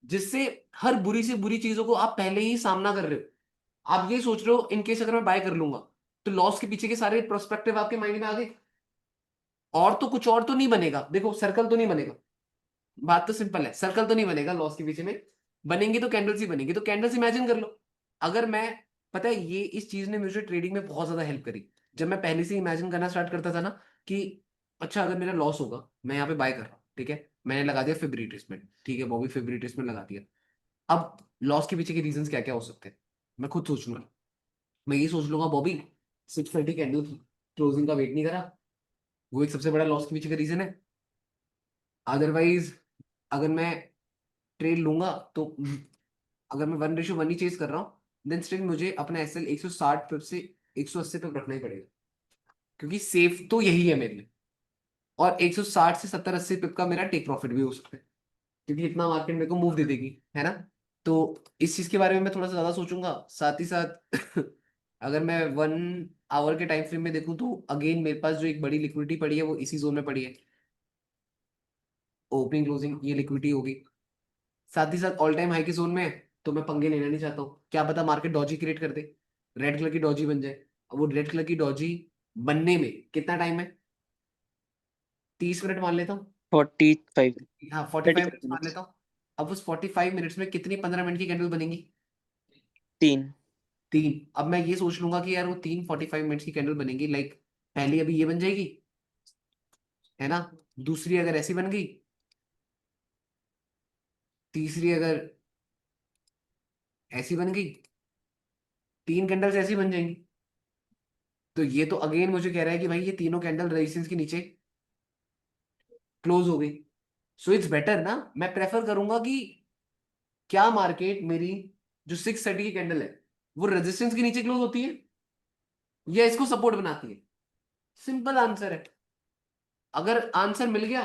जिससे हर बुरी से बुरी चीजों को आप पहले ही सामना कर रहे हो। आप ये सोच रहे हो इन केस अगर मैं बाय कर लूंगा तो लॉस के पीछे के सारे प्रोस्पेक्टिव आपके माइंड में आ गए, और तो कुछ और तो नहीं बनेगा, देखो सर्कल तो नहीं बनेगा। बात तो सिंपल है, सर्कल तो नहीं बनेगा लॉस के पीछे में, बनेंगी तो कैंडल्स ही बनेंगी। तो कैंडल्स इमेजिन कर लो। अगर मैं, पता है ये इस चीज ने मुझे ट्रेडिंग में बहुत ज्यादा हेल्प करी। जब मैं पहले से इमेजिन करना स्टार्ट करता था ना कि अच्छा अगर मेरा लॉस होगा, मैं यहाँ पे बाय कर रहा हूँ, ठीक है, मैंने लगा दिया फेब्रुअरी ट्रेसमेंट, ठीक है वो भी फेब्रुअरी ट्रेसमेंट लगा दिया। अब लॉस के पीछे के रीजंस क्या क्या हो सकते हैं, मैं खुद सोच लूंगा। मैं ये सोच लूंगा बॉबी 6:30 कैंडल क्लोजिंग का वेट नहीं करा, वो एक सबसे बड़ा लॉस के पीछे का रीजन है। अदरवाइज अगर मैं ट्रेड लूंगा तो अगर मैं 1:1 ही चेज कर रहा हूँ देन स्टिल मुझे अपना एसएल 160 पिप से 180 पिप रखना ही पड़ेगा, क्योंकि सेफ तो यही है मेरे लिए। और 160 से 70-80 पिप का मेरा टेक प्रॉफिट भी हो सकता है। क्योंकि इतना मार्केट मेरे को मूव दे देगी, है ना। तो इस चीज के बारे में मैं थोड़ा सा ज्यादा सोचूंगा। साथ ही साथ अगर मैं 1 आवर के टाइम फ्रेम में देखूं तो अगेन मेरे पास जो एक बड़ी लिक्विडिटी पड़ी है वो इसी जोन में पड़ी है। ओपनिंग क्लोजिंग ये लिक्विडिटी होगी। साथ ही साथ ऑल टाइम हाई के जोन में है, तो मैं पंगे लेना नहीं चाहता हूँ। क्या पता मार्केट डॉजी क्रिएट कर दे, रेड कलर की डॉजी बन जाए। अब वो रेड कलर की डॉजी बनने में कितना टाइम है? 30 मिनट मान लेता हूँ। 45 हाँ, 45 मिनट मान 36 लेता हूँ। अब उस 45 मिनट्स में कितनी 15 मिनट की कैंडल बनेंगी? 3 3। अब मैं ये सोच लूंगा कि यार वो 3 45 मिनट्स की कैंडल बनेगी, लाइक पहली अभी ये बन जाएगी, है ना। दूसरी अगर ऐसी बन गई, तीसरी अगर ऐसी बन गई, 3 कैंडल्स ऐसी बन जाएंगी। तो ये तो अगेन मुझे कह रहा है कि भाई ये तीनों कैंडल रेजिस्टेंस के नीचे क्लोज हो गई। सो इट्स बेटर ना, मैं प्रेफर करूंगा कि क्या मार्केट मेरी जो 630 की कैंडल है वो रेजिस्टेंस के नीचे क्लोज होती है या इसको सपोर्ट बनाती है। सिंपल आंसर है। अगर आंसर मिल गया,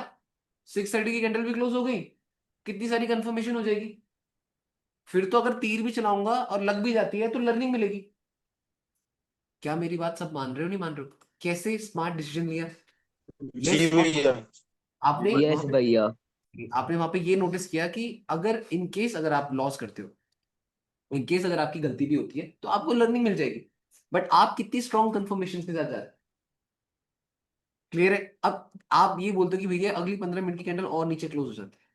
630 की कैंडल भी क्लोज हो गई, कितनी सारी कंफर्मेशन हो जाएगी। फिर तो अगर तीर भी चलाऊंगा और लग भी जाती है तो लर्निंग मिलेगी। क्या मेरी बात सब मान रहे हो नहीं मान रहे हो? कैसे स्मार्ट डिसीजन लिया। जी यस। भैया। आपने यस भैया। आपने वहां पे ये नोटिस किया कि अगर इन केस अगर आप लॉस करते हो, इन केस अगर आपकी गलती भी होती है तो आपको लर्निंग मिल जाएगी। बट आप कितनी स्ट्रॉन्ग कंफर्मेशन के साथ जा रहे हैं। क्लियर है। अब आप ये बोलते हो कि भैया अगली 15 मिनट की कैंडल और नीचे क्लोज हो जाती है,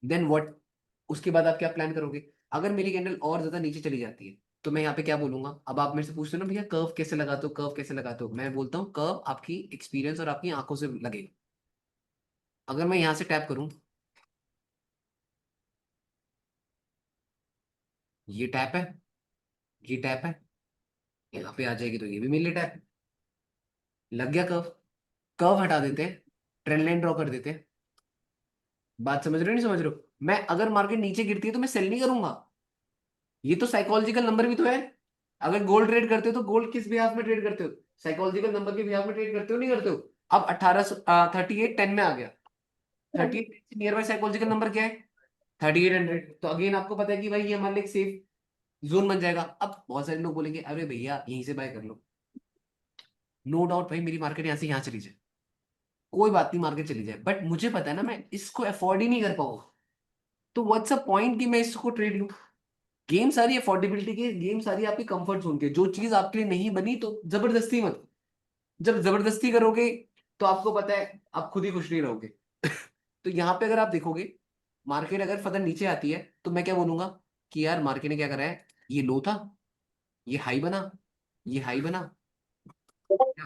देन व्हाट? उसके बाद आप क्या प्लान करोगे? अगर मेरी कैंडल और ज्यादा नीचे चली जाती है तो मैं यहाँ पे क्या बोलूंगा? अब आप मेरे से पूछते हो ना भैया कर्व कैसे लगाते हो, कर्व कैसे लगाते हो। मैं बोलता हूँ कर्व आपकी एक्सपीरियंस और आपकी आंखों से लगेगा। अगर मैं यहाँ से टैप करूं, ये टैप है, ये टैप है, यहाँ पे आ जाएगी तो ये भी मेरे लिए टैप है। लग गया कर्व। कर्व हटा देते हैं, ट्रेंड लाइन ड्रॉ कर देते हैं। बात समझ रहे हो नहीं समझ रहे हो? मैं अगर मार्केट नीचे गिरती है तो मैं सेल नहीं करूंगा। ये तो साइकोलॉजिकल नंबर भी तो है। अगर गोल्ड ट्रेड करते हो तो गोल्ड किस बिहाफ में ट्रेड करते हो? साइकोलॉजिकल नंबर के बिहाफ में ट्रेड करते हो नहीं करते हो? अब 3810 में आ गया। 38 नियर बाय साइकोलॉजिकल नंबर क्या है? 3800। तो अगेन आपको पता है कि भाई ये हमारे लिए एक सेफ जोन बन जाएगा। अब बहुत सारे लोग बोलेंगे अरे भैया यहीं से बाय कर लो। नो डाउट भाई मेरी मार्केट यहाँ से यहाँ चली जाए, कोई बात नहीं, मार्केट चली जाए, बट मुझे पता है ना मैं इसको अफोर्ड ही नहीं कर पाऊंगा। तो व्हाट्स अ पॉइंट कि मैं इसको ट्रेड लूं। गेम सारी अफोर्डेबिलिटी की, गेम सारी आपकी कंफर्ट जोन की। जो चीज आपके लिए नहीं बनी तो जबरदस्ती मत। जब जबरदस्ती करोगे तो आपको पता है आप खुद ही खुश नहीं रहोगे। तो यहाँ पे अगर आप देखोगे, मार्केट अगर फर्दर नीचे आती है तो मैं क्या बोलूंगा कि यार मार्केट ने क्या करा है, ये लो था, ये हाई बना, ये हाई बना।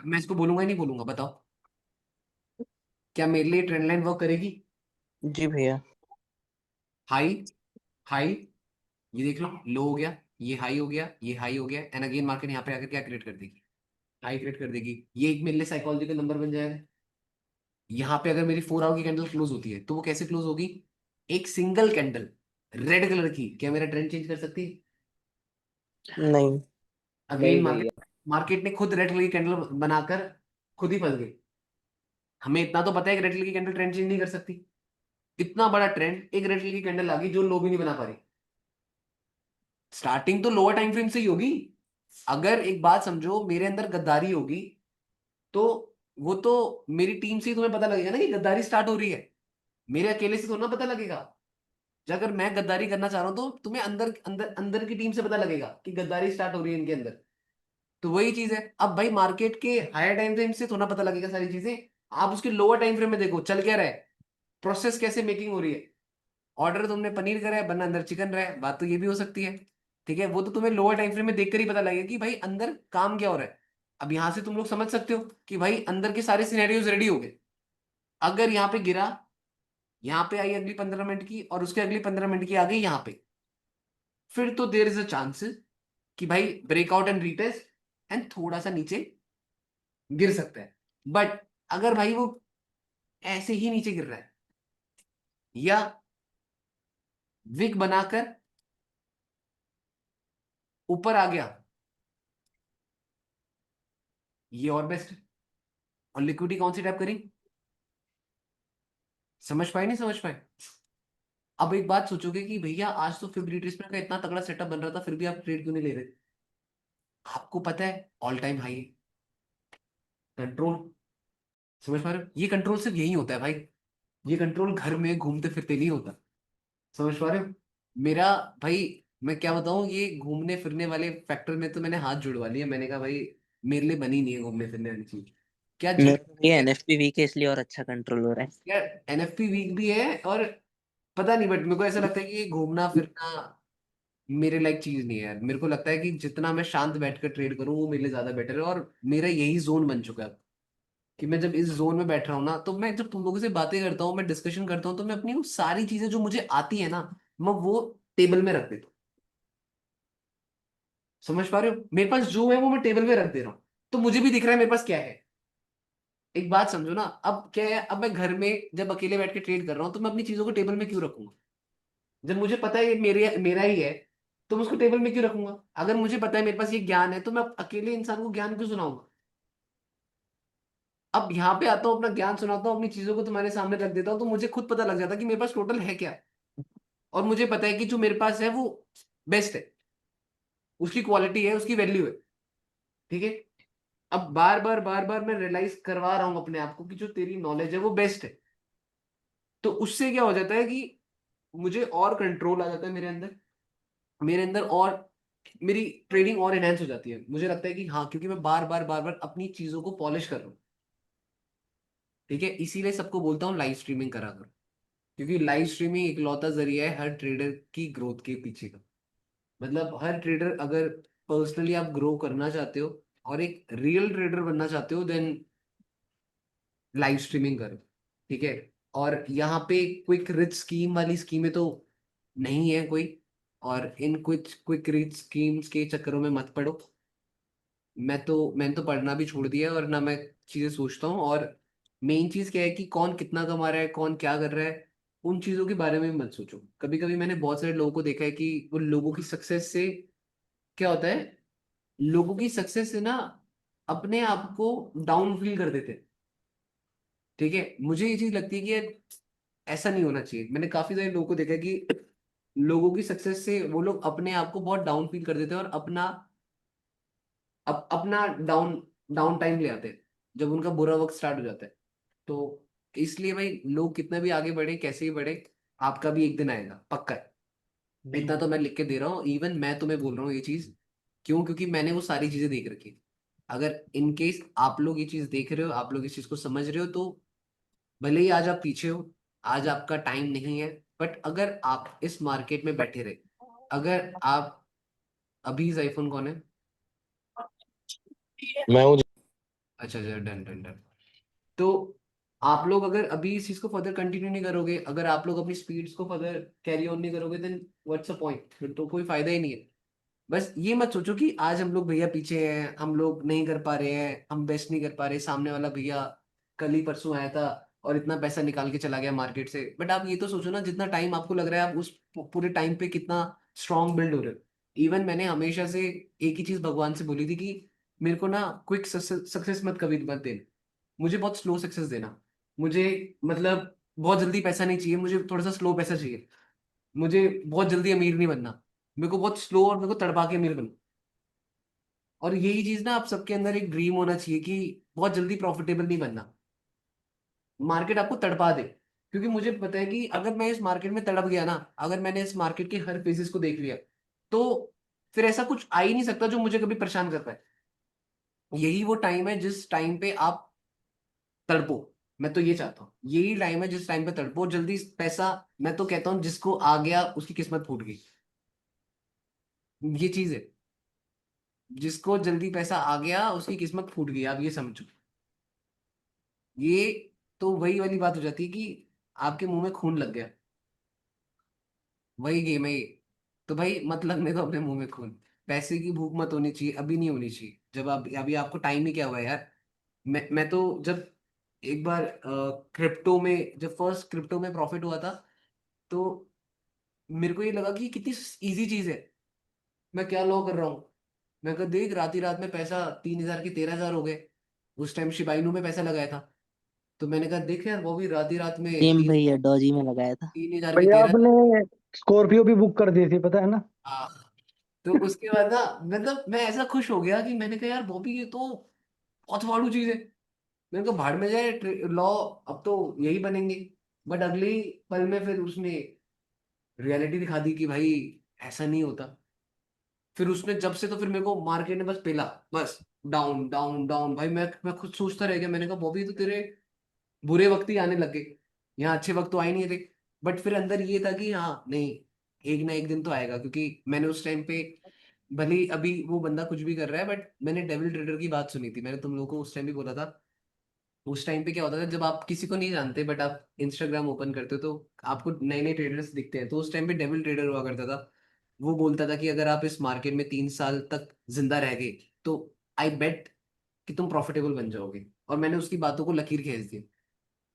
मैं इसको बोलूंगा ही नहीं बोलूंगा, बताओ क्या मेरे लिए ट्रेंड लाइन वर्क करेगी? जी भैया। हाई, हाई, ये देख लो हो गया, ये हाई हो गया, ये हाई हो गया, एंड अगेन मार्केट यहाँ पे आकर क्या क्रिएट कर देगी? हाई क्रिएट कर देगी। ये एक मेरे लिए साइकोलॉजिकल नंबर बन जाएगा। यहाँ पे अगर मेरी 4 आवर की कैंडल क्लोज होती है तो वो कैसे क्लोज होगी? एक सिंगल कैंडल रेड कलर की क्या मेरा ट्रेंड चेंज कर सकती है? नहीं। अगेन नहीं भैया। मार्केट मार्केट ने खुद रेड कलर की कैंडल बनाकर खुद ही फंस गई। हमें इतना तो पता है कि रेड कलर की कैंडल ट्रेंड चेंज नहीं कर सकती। इतना बड़ा ट्रेंड एक रेड कलर की कैंडल आ गई जो लोग भी नहीं बना पा रही। स्टार्टिंग तो लोअर टाइम फ्रेम से ही होगी। अगर एक बात समझो, मेरे अंदर गद्दारी होगी तो वो तो मेरी टीम से ही तुम्हें पता लगेगा ना कि गद्दारी स्टार्ट हो रही है। मेरे अकेले से थोड़ा ना पता लगेगा। अगर मैं गद्दारी करना चाह रहा हूं तो तुम्हें अंदर अंदर अंदर की टीम से पता लगेगा कि गद्दारी स्टार्ट हो रही है इनके अंदर। तो वही चीज है। अब भाई मार्केट के हायर टाइम फ्रेम से थोड़ा पता लगेगा सारी चीजें। आप उसके लोअर टाइम फ्रेम में देखो चल क्या रहा है, प्रोसेस कैसे मेकिंग हो रही है। ऑर्डर तुमने पनीर करा है, बना अंदर चिकन रहा है, बात तो ये भी हो सकती है। ठीक है, वो तो तुम्हें लोअर टाइम फ्रेम में देखकर ही पता लगेगा कि भाई अंदर काम क्या हो रहा है। अब यहां से तुम लोग समझ सकते हो कि भाई अंदर के सारे सिनेरियोज रेडी हो गए। अगर यहाँ पे गिरा, यहाँ पे आई अगली 15 मिनट की और उसके अगली 15 मिनट की आ गई यहाँ पे, फिर तो देर इज अ चांस कि भाई ब्रेकआउट एंड रीटेस्ट एंड थोड़ा सा नीचे गिर सकता है। बट अगर भाई वो ऐसे ही नीचे गिर रहा है या विक बनाकर ऊपर आ गया, ये और बेस्ट है। और लिक्विडिटी कौन सी टाइप करी? समझ पाए नहीं समझ पाए? अब एक बात सोचोगे कि भैया आज तो फिब रिट्रेसमेंट का इतना तगड़ा सेटअप बन रहा था, फिर भी आप ट्रेड क्यों नहीं ले रहे? आपको पता है ऑल टाइम हाई कंट्रोल। समझ पा रहे हो? ये कंट्रोल सिर्फ यही होता है भाई। ये कंट्रोल घर में घूमते फिरते नहीं होता। समझ पा रहे हो? मेरा भाई, मैं क्या बताऊं, ये घूमने फिरने वाले फैक्टर में तो मैंने हाथ जुड़वा लिया। मैंने कहा भाई मेरे लिए बनी नहीं है घूमने फिरने वाली चीज। क्या मेरे को ये जरूरत है? एनएफपी वीक है इसलिए और अच्छा कंट्रोल हो रहा है। क्या एनएफपी वीक भी है, और पता नहीं, बट मेरे को ऐसा लगता है कि ये घूमना फिरना मेरे लायक चीज नहीं है यार। मेरे को लगता है कि जितना मैं शांत बैठकर ट्रेड करूं वो मेरे लिए ज्यादा बेटर है, और मेरा यही जोन बन चुका है अब। कि मैं जब इस जोन में बैठ रहा हूँ ना, तो मैं जब तुम लोगों से बातें करता हूँ, मैं डिस्कशन करता हूँ, तो मैं अपनी वो सारी चीजें जो मुझे आती है ना, मैं वो टेबल में रख देता हूँ। समझ पा रहे हो? मेरे पास जो है वो मैं टेबल में रख दे रहा हूँ, तो मुझे भी दिख रहा है मेरे पास क्या है। एक बात समझो ना, अब क्या है, अब मैं घर में जब अकेले बैठ के ट्रेड कर रहा हूँ, तो मैं अपनी चीजों को टेबल में क्यों रखूंगा? जब मुझे पता है ये मेरे मेरा ही है, तो मैं उसको टेबल में क्यों रखूंगा? अगर मुझे पता है मेरे पास ये ज्ञान है, तो मैं अकेले इंसान को ज्ञान क्यों सुनाऊंगा? अब यहाँ पे आता हूँ, अपना ज्ञान सुनाता हूँ, अपनी चीजों को तुम्हारे सामने रख देता हूँ, तो मुझे खुद पता लग जाता है कि मेरे पास टोटल है क्या। और मुझे पता है कि जो मेरे पास है वो बेस्ट है, उसकी क्वालिटी है, उसकी वैल्यू है। ठीक है? अब बार बार मैं रियलाइज करवा रहा हूँ अपने आप को कि जो तेरी नॉलेज है वो बेस्ट है। तो उससे क्या हो जाता है कि मुझे और कंट्रोल आ जाता है मेरे अंदर, और मेरी ट्रेडिंग और एनहेंस हो जाती है। मुझे लगता है कि हाँ, क्योंकि मैं बार बार अपनी चीजों को पॉलिश कर रहा हूँ। ठीक है? इसीलिए सबको बोलता हूँ लाइव स्ट्रीमिंग करा करो, क्योंकि लाइव स्ट्रीमिंग इकलौता जरिया है हर ट्रेडर की ग्रोथ के पीछे का। मतलब हर ट्रेडर, अगर पर्सनली आप ग्रो करना चाहते हो और एक रियल ट्रेडर बनना चाहते हो, देन लाइव स्ट्रीमिंग करो। ठीक है? और यहाँ पे क्विक रिच स्कीम वाली स्कीमें तो नहीं है कोई, और इन कुछ क्विक रिच स्कीम्स के चक्करों में मत पड़ो। मैंने तो पढ़ना भी छोड़ दिया है, और ना मैं चीजें सोचता हूँ। और मेन चीज क्या है कि कौन कितना कमा रहा है, कौन क्या कर रहा है, उन चीजों के बारे में मत सोचो। कभी कभी मैंने बहुत सारे लोगों को देखा है कि वो लोगों की सक्सेस से क्या होता है, लोगों की सक्सेस से ना अपने आप को डाउन फील कर देते हैं। ठीक है? मुझे ये चीज लगती है कि यार ऐसा नहीं होना चाहिए। मैंने काफी सारे लोगों को देखा है कि लोगों की सक्सेस से वो लोग अपने आप को बहुत डाउन फील कर देते हैं, और अपना डाउन डाउन टाइम ले आते हैं जब उनका बुरा वक्त स्टार्ट हो जाता है। तो इसलिए भाई, लोग कितना भी आगे बढ़े, कैसे भी बढ़े, आपका भी एक दिन आएगा, पक्का है। इतना तो मैं लिख के दे रहा हूँ। इवन मैं तुम्हें बोल रहा हूँ ये चीज, क्यों? क्योंकि मैंने वो सारी चीजें देख रखी है। अगर इन केस आप लोग ये चीज देख रहे हो, आप लोग इस चीज को समझ रहे हो, तो भले ही आज आप पीछे हो, आज आपका टाइम नहीं है, बट अगर आप इस मार्केट में बैठे रहे, अगर आप अभी इस आईफोन कौन है? मैं हूँ। अच्छा अच्छा, डन डन डन। तो आप लोग अगर अभी इस चीज को फर्दर कंटिन्यू नहीं करोगे, अगर आप लोग अपनी स्पीड्स को फर्दर कैरी ऑन नहीं करोगे, देन व्हाट्स अ पॉइंट? फिर तो कोई फायदा ही नहीं है। बस ये मत सोचो कि आज हम लोग भैया पीछे हैं, हम लोग नहीं कर पा रहे हैं, हम बेस्ट नहीं कर पा रहे, सामने वाला भैया कल ही परसों आया था और इतना पैसा निकाल के चला गया मार्केट से। बट आप ये तो सोचो ना, जितना टाइम आपको लग रहा है, आप उस पूरे टाइम पे कितना स्ट्रांग बिल्ड हो रहे हो। इवन मैंने हमेशा से एक ही चीज भगवान से बोली थी कि मेरे को ना क्विक सक्सेस मत कभी मत देना, मुझे बहुत स्लो सक्सेस देना। मुझे मतलब बहुत जल्दी पैसा नहीं चाहिए, मुझे थोड़ा सा स्लो पैसा चाहिए। मुझे बहुत जल्दी अमीर नहीं बनना, मेरे को बहुत स्लो और मेरे को तड़पा के अमीर बनना। और यही चीज ना आप सबके अंदर एक ड्रीम होना चाहिए कि बहुत जल्दी प्रॉफिटेबल नहीं बनना, मार्केट आपको तड़पा दे। क्योंकि मुझे पता है कि अगर मैं इस मार्केट में तड़प गया ना, अगर मैंने इस मार्केट के हर फेजेस को देख लिया, तो फिर ऐसा कुछ आ ही नहीं सकता जो मुझे कभी परेशान कर पाए। यही वो टाइम है जिस टाइम पे आप तड़पो। मैं तो ये चाहता हूँ, यही टाइम है जिस टाइम पे तड़पो जल्दी पैसा। मैं तो कहता हूँ जिसको आ गया उसकी किस्मत फूट गई, ये चीज है। जिसको जल्दी पैसा आ गया उसकी किस्मत फूट गई, आप ये समझो। ये तो वही वाली बात हो जाती है कि आपके मुंह में खून लग गया, वही गेम है ये। तो भाई मत लगने दो अपने मुंह में खून। पैसे की भूख मत होनी चाहिए, अभी नहीं होनी चाहिए। जब आप अभी आपको टाइम ही क्या हुआ है यार। मैं तो जब एक बार क्रिप्टो में, जब फर्स्ट क्रिप्टो में प्रॉफिट हुआ था, तो मेरे को ये लगा कि कितनी इजी चीज है, मैं क्या लॉ कर रहा हूँ। मैं कहा देख, रात ही रात में पैसा 3,000 के 13,000 हो गए। उस टाइम शिबाइनू में पैसा लगाया था, तो मैंने कहा देख यार, वो भी रात ही रात में सेम तीन भैया डॉजी में लगाया था। 3,000 की भैया 13। आपने स्कॉर्पियो भी बुक कर दी थी, पता है ना? हाँ। तो उसके बाद ना, मतलब मैं ऐसा खुश हो गया कि मैंने कहा यार बॉबी, ये तो बहुत फाड़ू चीज है। मैंने कहा भाड़ में जाए लॉ, अब तो यही बनेंगे। बट अगले ही पल में फिर उसने रियलिटी दिखा दी कि भाई ऐसा नहीं होता। फिर उसने जब से, तो फिर मेरे को मार्केट ने बस पेला, बस डाउन डाउन डाउन। भाई मैं खुद सोचता रह गया, मैंने कहा बॉबी तो तेरे बुरे वक्त ही आने लगे, यहाँ अच्छे वक्त तो आए नहीं थे। बट फिर अंदर ये था कि हाँ नहीं, एक ना एक दिन तो आएगा, क्योंकि मैंने उस टाइम पे, भले ही अभी वो बंदा कुछ भी कर रहा है, बट मैंने डेविल ट्रेडर की बात सुनी थी। मैंने तुम लोगों को उस टाइम भी बोला था। उस टाइम पे क्या होता था, जब आप किसी को नहीं जानते बट आप इंस्टाग्राम ओपन करते हो तो आपको नए नए ट्रेडर्स दिखते हैं। तो उस टाइम पे डेविल ट्रेडर हुआ करता था। वो बोलता था कि अगर आप इस मार्केट में 3 साल तक जिंदा रह गए तो आई बेट कि तुम प्रॉफिटेबल बन जाओगे। और मैंने उसकी बातों को लकीर खींच दी।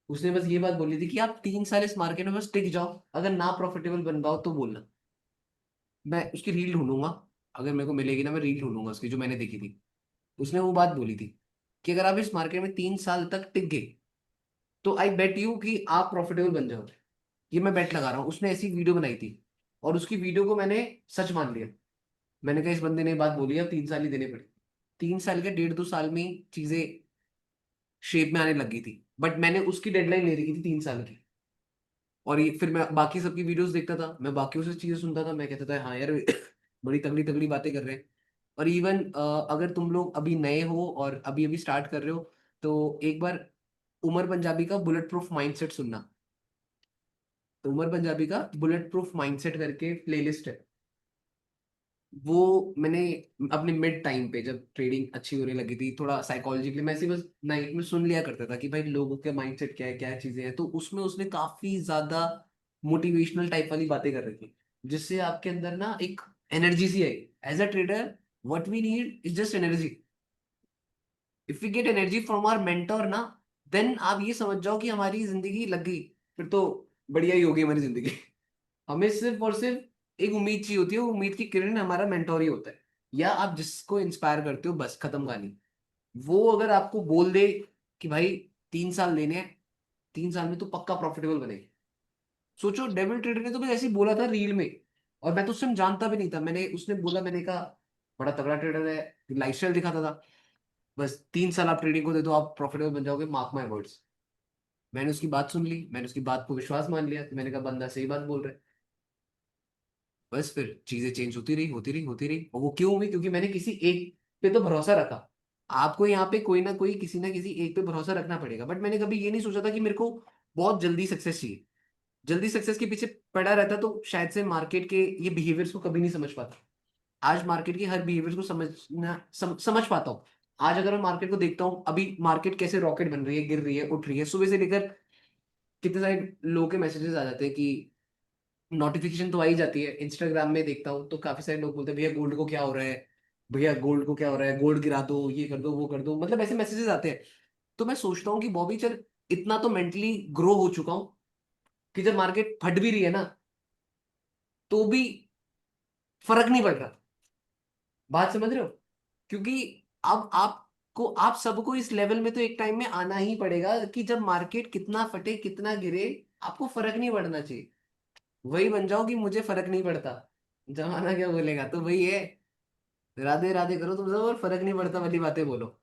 उसने बस ये बात बोली थी कि आप 3 साल इस मार्केट में बस टिक जाओ, अगर ना प्रॉफिटेबल बन पाओ तो बोलना। मैं उसकी रील ढूंढूंगा, अगर मेरे को मिलेगी ना मैं रील ढूंढूंगा उसकी, जो मैंने देखी थी। उसने वो बात बोली थी कि अगर आप इस मार्केट में 3 साल तक टिक गए तो आई बेट यू कि आप प्रॉफिटेबल बन जाओगे। ये मैं बेट लगा रहा हूँ। उसने ऐसी वीडियो बनाई थी और उसकी वीडियो को मैंने सच मान लिया। मैंने कहा इस बंदे ने ये बात बोली, अब 3 साल ही देने पड़े। 3 साल के 1.5-2 साल में ही चीजें शेप में आने लग गई थी। बट मैंने उसकी डेडलाइन ले रखी थी 3 साल की। और ये फिर मैं बाकी सबकी वीडियोस देखता था, मैं बाकियों से चीजें सुनता था, मैं कहता था हाँ यार बड़ी तगड़ी तगड़ी बातें कर रहे हैं। और इवन अगर तुम लोग अभी नए हो और अभी अभी स्टार्ट कर रहे हो तो एक बार उमर पंजाबी का बुलेट प्रूफ माइंडसेट सुनना। तो उमर पंजाबी का बुलेट प्रूफ माइंडसेट करके प्लेलिस्ट है। वो मैंने अपने मिड टाइम पे, जब ट्रेडिंग अच्छी होने लगी थी, थोड़ा साइकोलॉजिकली मैं ऐसे बस नाइट में सुन लिया करता था कि भाई लोगों के माइंडसेट क्या है, क्या चीजें हैं। तो उसमें उसने काफी ज्यादा मोटिवेशनल टाइप वाली बातें कर रखी, जिससे आपके अंदर ना एक एनर्जी सी आई। As a trader what we need is just energy. If we get energy from our mentor ना, देन आप ये समझ जाओ कि हमारी जिंदगी लग गई, फिर तो बढ़िया ही होगी हमारी जिंदगी। हमें सिर्फ और सिर्फ एक उम्मीद चाहिए होती है, वो उम्मीद की किरण हमारा मेंटोर ही होता है, या आप जिसको इंस्पायर करते हो, बस खत्म कहानी। वो अगर आपको बोल दे कि भाई 3 साल लेने हैं, 3 साल में तो पक्का प्रॉफिटेबल बनेगी। सोचो, डेविल ट्रेडर ने तो बस ऐसे ही बोला था रील में, और मैं तो उस टाइम जानता भी नहीं था। मैंने, उसने बोला, मैंने कहा बड़ा तगड़ा ट्रेडर है, लाइफस्टाइल दिखाता था। बस 3 साल आप ट्रेडिंग को दे दो, आप प्रॉफिटेबल बन जाओगे, मार्क माय वर्ड्स। मैंने उसकी बात सुन ली, मैंने उसकी बात को विश्वास मान लिया, तो मैंने कहा बंदा सही बात बोल रहा है। बस फिर चीजें चेंज होती रही, होती रही, होती रही। और वो क्यों हुई? क्योंकि मैंने किसी एक पे तो भरोसा रखा। आपको यहाँ पे कोई ना कोई, किसी ना किसी एक पे भरोसा रखना पड़ेगा। बट मैंने कभी ये नहीं सोचा था कि मेरे को बहुत जल्दी सक्सेस चाहिए। जल्दी सक्सेस के पीछे पड़ा रहता तो शायद से मार्केट के ये बिहेवियर्स को कभी नहीं समझ पाता। आज मार्केट के हर बिहेवियर को समझ पाता हूँ। आज अगर मैं मार्केट को देखता हूँ, अभी मार्केट कैसे रॉकेट बन रही है, गिर रही है, उठ रही है, सुबह से लेकर कितने सारे लोगों के मैसेजेस आ जाते हैं कि नोटिफिकेशन तो आ ही जाती है। इंस्टाग्राम में देखता हूँ तो काफी सारे लोग बोलते हैं भैया गोल्ड को क्या हो रहा है, भैया गोल्ड को क्या हो रहा है, गोल्ड गिरा दो, ये कर दो, वो कर दो, मतलब ऐसे मैसेजेस आते हैं। तो मैं सोचता हूँ कि बॉबी चल, इतना तो मेंटली ग्रो हो चुका हूँ कि जब मार्केट फट भी रही है ना, तो भी फर्क नहीं पड़ रहा। बात समझ रहे हो? क्योंकि अब आपको, आप सबको इस लेवल में तो एक टाइम में आना ही पड़ेगा कि जब मार्केट कितना फटे, कितना गिरे, आपको फर्क नहीं पड़ना चाहिए। वही बन जाओ कि मुझे फर्क नहीं पड़ता, जमाना क्या बोलेगा, तो वही है। राधे राधे करो तुम सब और फर्क नहीं पड़ता वाली बातें बोलो।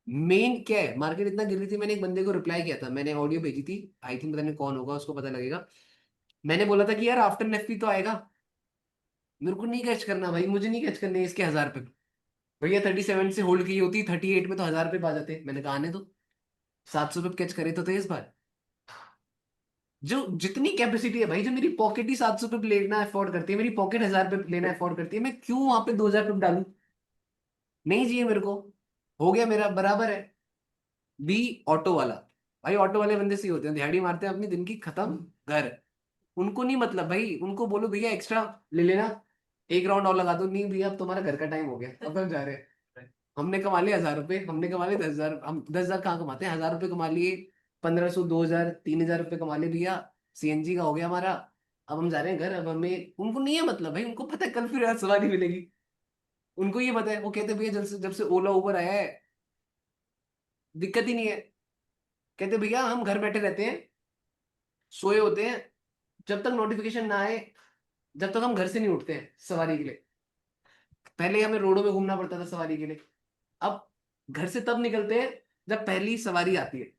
मेन क्या है, मार्केट इतना गिर रही थी, मैंने एक बंदे को रिप्लाई किया था, मैंने ऑडियो भेजी थी। आई थिंक पता नहीं कौन होगा, उसको पता लगेगा। मैंने बोला था कि यार आफ्टर नेफ्टी तो आएगा, मेरे को नहीं कैच करना भाई, मुझे नहीं कैच करने इसके 1,000 रुपए। भैया 37 से होल्ड की होती, 38 में तो 1,000 रुपये पा जाते। मैंने कहा आने दो, 700 रुपये कैच करे तो थे इस बार। जो जितनी कैपेसिटी है भाई, जो मेरी पॉकेट ही 700 रुपये लेना अफोर्ड करती है, मेरी पॉकेट 1,000 रुपये लेना अफोर्ड करती है, मैं क्यों वहां पे 2,000 रुपये डालू? नहीं चाहिए मेरे को। हो गया मेरा बराबर है। बी ऑटो वाला, भाई ऑटो वाले बंदे से ही होते हैं, दिहाड़ी मारते हैं अपनी, दिन की खत्म, घर। उनको नहीं मतलब भाई, उनको बोलो भैया एक्स्ट्रा ले लेना, एक राउंड और लगा दो। नहीं भैया अब तुम्हारा घर का टाइम हो गया, अब हम जा रहे हैं। हमने कमा लिए 1,000 रुपये, हमने कमा लिए 10,000। हम 10,000 कहाँ कमाते हैं, 1,000 रुपये कमा लिए, 1,500, 2,000, 3,000 रुपये कमा लिए भैया। सीएनजी का हो गया हमारा। अब हम जा रहे हैं घर। अब हमें, उनको नहीं है मतलब भाई, उनको पता है कल फिर यार सवारी मिलेगी। उनको ये पता है, वो कहते हैं भैया जब से ओला उबर आया है दिक्कत ही नहीं है। कहते भैया हम घर बैठे रहते हैं, सोए होते हैं, जब तक नोटिफिकेशन ना आए, जब तक हम घर से नहीं उठते हैं सवारी के लिए। पहले हमें रोडों में घूमना पड़ता था सवारी के लिए, अब घर से तब निकलते हैं जब पहली सवारी आती है।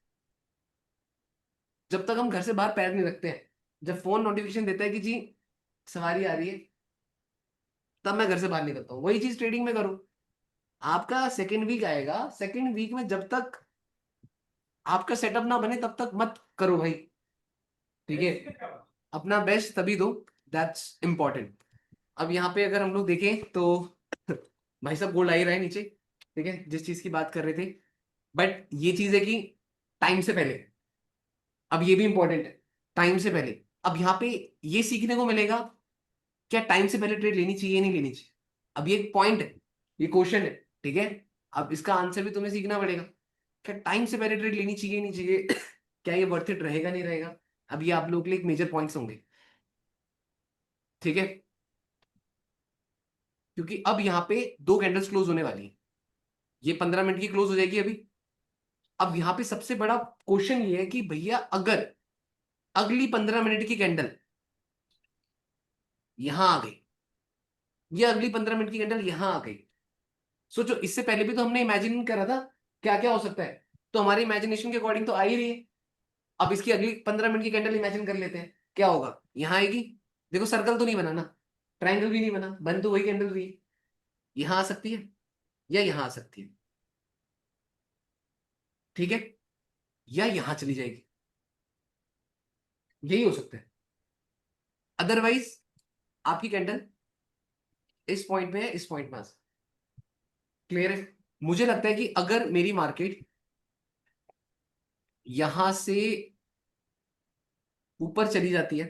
जब तक हम घर से बाहर पैर नहीं रखते हैं, जब फोन नोटिफिकेशन देता है कि जी सवारी आ रही है, तब मैं घर से बाहर निकलता हूँ। वही चीज ट्रेडिंग में करो। आपका सेकेंड वीक आएगा, सेकेंड वीक में जब तक आपका सेटअप ना बने तब तक मत करो भाई, ठीक है? अपना बेस्ट तभी दो, दैट्स इंपॉर्टेंट। अब यहाँ पे अगर हम लोग देखें तो भाई साहब गोल्ड आ ही रहा है नीचे, ठीक है, जिस चीज की बात कर रहे थे। बट ये चीज है कि टाइम से पहले, अब ये भी इंपॉर्टेंट है, टाइम से पहले। अब यहाँ पे ये सीखने को मिलेगा, क्या टाइम से पहले ट्रेड लेनी चाहिए नहीं लेनी चाहिए। अब ये एक पॉइंट है, ये क्वेश्चन है, ठीक है? अब इसका आंसर भी तुम्हें सीखना पड़ेगा, क्या टाइम से पहले ट्रेड लेनी चाहिए नहीं चाहिए क्या ये वर्थ इट रहेगा नहीं रहेगा। अब ये आप लोगों के लिए एक मेजर पॉइंट्स होंगे, ठीक है? क्योंकि अब यहाँ पे दो कैंडल्स क्लोज होने वाली है, ये 15 मिनट की क्लोज हो जाएगी अभी। अब यहाँ पे सबसे बड़ा क्वेश्चन ये है कि भैया अगर अगली 15 मिनट की कैंडल यहां आ गई, ये अगली 15 मिनट की कैंडल यहां आ गई, सोचो इससे पहले भी तो हमने इमेजिन करा था क्या क्या हो सकता है, तो हमारी इमेजिनेशन के अकॉर्डिंग तो आ ही रही है। अब इसकी अगली 15 मिनट की कैंडल इमेजिन कर लेते हैं, क्या होगा? यहां आएगी, देखो सर्कल तो नहीं बना ना, ट्राइंगल भी नहीं बना, बन तो वही कैंडल रही है। यहां आ सकती है या यहां आ सकती है, ठीक है, या यहां चली जाएगी, यही हो सकता है। अदरवाइज आपकी कैंडल इस पॉइंट में है, इस पॉइंट में आ सकती है। क्लियर है? मुझे लगता है कि अगर मेरी मार्केट यहां से ऊपर चली जाती है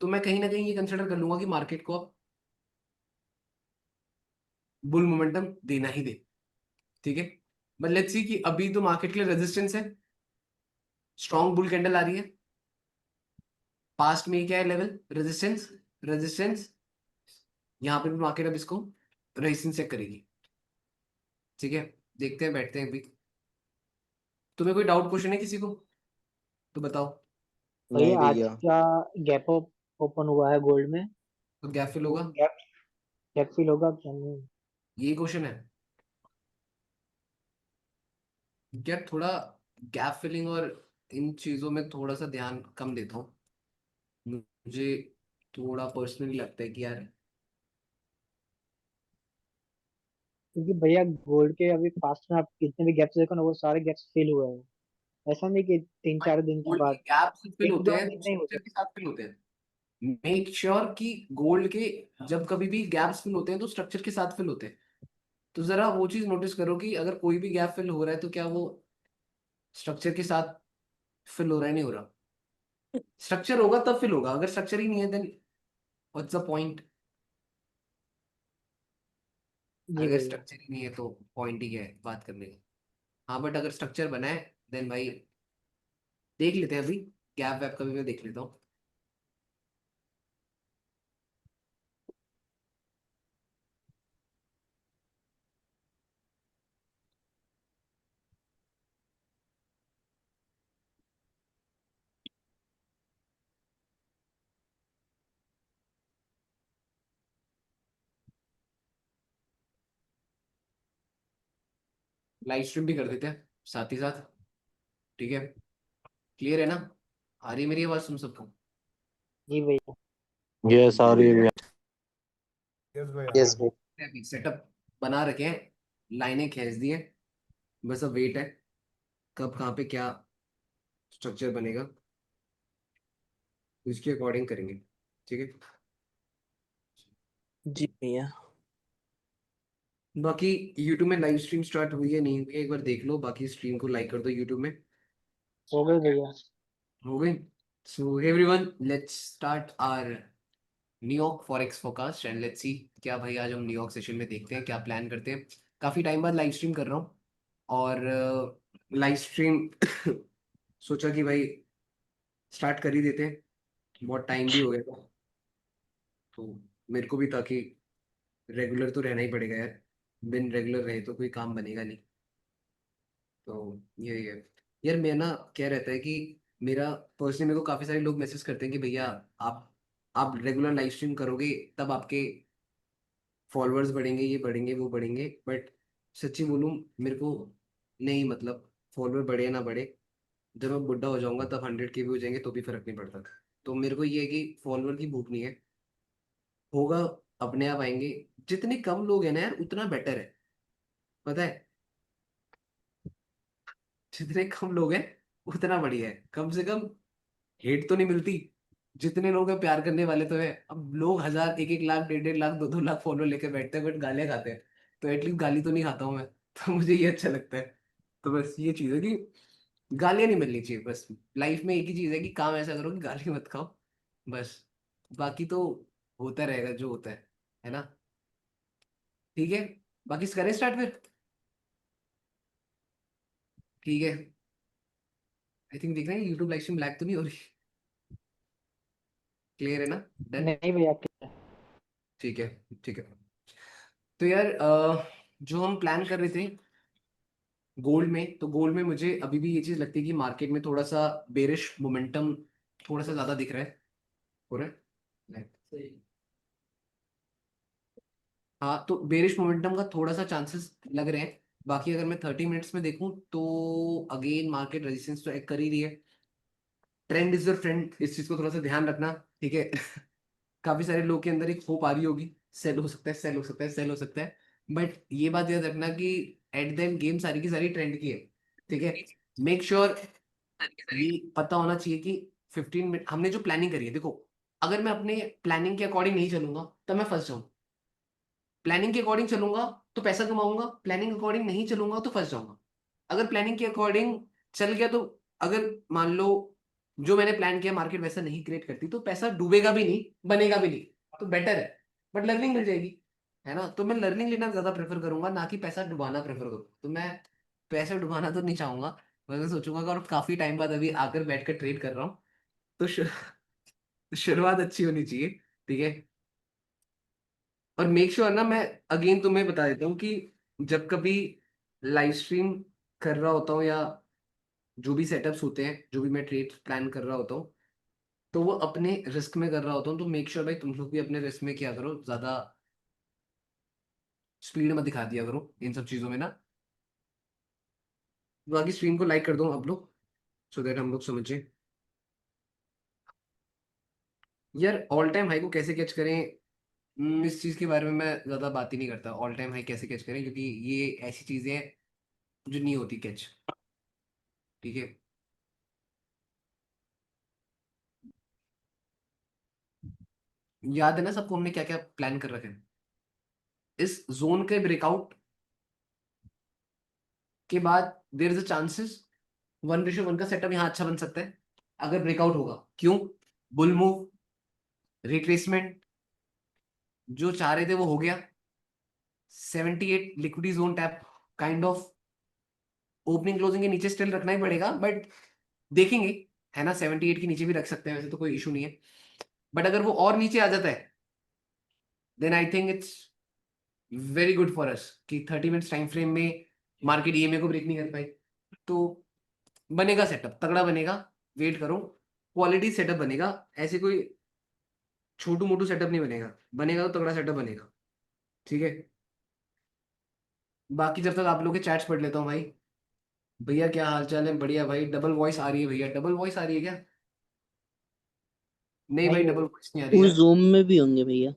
तो मैं कहीं ना कहीं ये कंसिडर कर लूंगा कि मार्केट को अब बुल मोमेंटम देना ही दे, ठीक है? बट लेट्स सी कि अभी तो मार्केट के लिए रेजिस्टेंस है, स्ट्रॉन्ग बुल कैंडल आ रही है। पास्ट में क्या है लेवल रेजिस्टेंस, रेजिस्टेंस, यहाँ पे भी मार्केट अब इसको रेजिस्टेंस चेक करेगी, ठीक है? देखते हैं, बैठते हैं अभी। तुम्हें कोई डाउट क्वेश्चन है किसी को तो बताओ। भैया नहीं आज भैया। क्या गैप अप ओपन हुआ है गोल्ड में? तो गैप फिल वो होगा, गैप गैप फिल होगा क्या नहीं? यही क्वेश्चन है। क्या थोड़ा गैप फिलिंग और इन चीजों में थोड़ा सा ध्यान कम देता हूँ, मुझे थोड़ा पर्सनली लगता है कि यार क्योंकि भैया गोल्ड के अभी पास्ट में आप कितने भी गैप्स देखो ना, वो सारे गैप्स फिल हुए हैं। ऐसा नहीं कि 3-4 दिन के गोल्ड के बाद, गैप फिल एक होते दो हैं दिन तो नहीं स्ट्रक्चर होते। के साथ फिल होते हैं। मेक श्योर कि गोल्ड के जब कभी भी गैप्स फिल होते हैं तो स्ट्रक्चर के साथ फिल होते हैं। तो जरा वो चीज नोटिस करो कि अगर कोई भी गैप फिल हो रहा है तो क्या वो स्ट्रक्चर के साथ फिल हो रहा है, नहीं हो रहा। स्ट्रक्चर होगा तब फिल होगा, अगर स्ट्रक्चर ही नहीं है देन व्हाट्स द पॉइंट। जी अगर भैया। स्ट्रक्चर ही नहीं है तो पॉइंट ही क्या है बात करने का। हाँ बट अगर स्ट्रक्चर बना है देन भाई देख लेते हैं अभी, गैप वैप का भी मैं देख लेता हूँ। लाइव स्ट्रीम भी कर देते हैं साथ ही साथ, ठीक है? क्लियर है ना? आ रही है मेरी आवाज तुम सबको? जी भैया। यस आ रही है भैया। यस भाई। अभी सेटअप बना रखे हैं, लाइनें खींच दी हैं, बस अब वेट है कब कहाँ पे क्या स्ट्रक्चर बनेगा, उसके अकॉर्डिंग करेंगे, ठीक है? जी भैया। बाकी यूट्यूब में लाइव स्ट्रीम स्टार्ट हुई है नहीं हुई है एक बार देख लो, बाकी स्ट्रीम को लाइक कर दो यूट्यूब में। हो गए भैया। हो गई। So everyone let's start our New York forex forecast and let's see क्या भाई आज हम न्यूयॉर्क सेशन में देखते हैं क्या प्लान करते हैं। काफी टाइम बाद लाइव स्ट्रीम कर रहा हूँ, और लाइव स्ट्रीम सोचा कि भाई स्टार्ट कर ही देते हैं, बहुत टाइम भी हो गया था, तो मेरे को भी था कि रेगुलर तो रहना ही पड़ेगा यार, बिन रेगुलर रहे तो कोई काम बनेगा नहीं। तो यही है यार। मैं ना क्या रहता है कि मेरा पर्सनली, मेरे को काफी सारे लोग मैसेज करते हैं कि भैया आप आप रेगुलर लाइव स्ट्रीम करोगे तब आपके फॉलोअर्स बढ़ेंगे, ये बढ़ेंगे, वो बढ़ेंगे। बट सच्ची बोलूं, मेरे को नहीं, मतलब फॉलोअर बढ़े ना बढ़े, जब मैं बुढ़ा हो जाऊंगा तब 100K भी हो जाएंगे तो भी फर्क नहीं पड़ता। तो मेरे को ये है कि फॉलोअर की भूख नहीं है, होगा, अपने आप आएंगे। जितने कम लोग हैं ना यार उतना बेटर है, पता है। जितने कम लोग हैं उतना बढ़िया है, कम से कम हेट तो नहीं मिलती। जितने लोग हैं प्यार करने वाले तो है। अब लोग हजार, एक एक लाख, डेढ़ डेढ़ लाख, दो दो लाख फॉलो लेके बैठते हैं बट गालियां खाते हैं। तो एटलीस्ट गाली तो नहीं खाता हूँ मैं तो मुझे ये अच्छा लगता है। तो बस ये चीज है कि गालियां नहीं मिलनी चाहिए। बस लाइफ में एक ही चीज है कि काम ऐसा करो कि गाली मत खाओ, बस। बाकी तो होता रहेगा जो होता है ना। ठीक है, बाकी करें स्टार्ट फिर। ठीक है, आई थिंक देख रहे हैं यूट्यूब लाइव स्ट्रीम ब्लैक तो नहीं हो रही, क्लियर है ना, डन। नहीं भैया, ठीक है, ठीक है। तो यार जो हम प्लान कर रहे थे गोल्ड में, तो गोल्ड में मुझे अभी भी ये चीज लगती है कि मार्केट में थोड़ा सा बेरिश मोमेंटम थोड़ा सा ज्यादा दिख रहा है, हो रहा है। हाँ, तो बेरिश मोमेंटम का थोड़ा सा चांसेस लग रहे हैं। बाकी अगर मैं 30 मिनट्स में देखूं तो अगेन मार्केट रेजिस्टेंस तो एक कर ही रही है। ट्रेंड इज योर फ्रेंड, इस चीज को थोड़ा सा ध्यान रखना, ठीक है। काफी सारे लोग के अंदर एक होप आ रही होगी, सेल हो सकता है, सेल हो सकता है, सेल हो सकता है। बट ये बात याद रखना कि एट द एंड गेम सारी की सारी ट्रेंड की है, ठीक है। मेक श्योर ये पता होना चाहिए कि 15 मिनट हमने जो प्लानिंग करी है, देखो, अगर मैं अपने प्लानिंग के अकॉर्डिंग नहीं चलूंगा तो मैं फंस जाऊंगा। प्लानिंग के अकॉर्डिंग चलूंगा तो पैसा कमाऊंगा, प्लानिंग अकॉर्डिंग नहीं चलूंगा तो फंस जाऊंगा। अगर प्लानिंग के अकॉर्डिंग चल गया तो, अगर मान लो जो मैंने प्लान किया मार्केट वैसा नहीं क्रिएट करती तो पैसा डूबेगा भी नहीं, बनेगा भी नहीं, तो बेटर है। बट लर्निंग मिल जाएगी, है ना। तो मैं लर्निंग लेना ज्यादा प्रेफर करूंगा, ना कि पैसा डुबाना प्रेफर करूँ। तो मैं पैसा डुबाना तो नहीं चाहूंगा। मैं तो सोचूंगा कि और काफी टाइम बाद अभी आकर बैठ कर ट्रेड कर रहा हूँ, तो शुरुआत अच्छी होनी चाहिए, ठीक है। और मेक श्योर ना, मैं अगेन तुम्हें बता देता हूँ कि जब कभी लाइव स्ट्रीम कर रहा होता हूँ या जो भी सेटअप्स होते हैं, जो भी मैं ट्रेड प्लान कर रहा होता हूँ, तो वो अपने रिस्क में कर रहा होता हूँ। तो मेक श्योर भाई तुम लोग भी अपने रिस्क में क्या करो, ज्यादा स्पीड मत दिखा दिया करो इन सब चीजों में ना। बाकी स्क्रीन को लाइक कर दो आप लोग, सो दैट हम लोग समझे। यार ऑल टाइम हाई को कैसे कैच करें, इस चीज के बारे में मैं ज्यादा बात ही नहीं करता, ऑल टाइम हाई कैसे कैच करें, क्योंकि ये ऐसी चीजें हैं जो नहीं होती कैच, ठीक है। याद है ना सबको हमने क्या क्या प्लान कर रखे हैं। इस जोन के ब्रेकआउट के बाद देर इज अ चांसेस 1:1 का सेटअप यहाँ अच्छा बन सकता है अगर ब्रेकआउट होगा। क्यों? बुल मूव, रिट्रेसमेंट, जो चाह रहे थे वो हो गया। 78 liquidy zone tap, kind of opening closing के नीचे स्टिल रखना ही पड़ेगा, बट देखेंगे, है ना। 78 के नीचे भी रख सकते हैं, वैसे तो कोई इशू नहीं है। बट अगर वो और नीचे आ जाता है then I think it's very good for us कि 30 मिनट्स टाइम फ्रेम में मार्केट ईएमए को ब्रेक नहीं कर पाई। तो बनेगा सेटअप, तगड़ा बनेगा, वेट करो। क्वालिटी सेटअप बनेगा, ऐसे कोई छोटू मोटू सेटअप नहीं बनेगा, बनेगा तो तगड़ा सेटअप बनेगा, ठीक है। बाकी जब तक आप लोग के चैट्स पढ़ लेता हूँ भाई। भैया क्या हाल चाल है? बढ़िया भाई। डबल वॉइस आ रही है भैया, डबल वॉइस आ रही है क्या? नहीं भाई, नहीं डबल भैया। वॉइस नहीं आ रही वो है। जूम में भी होंगे भैया।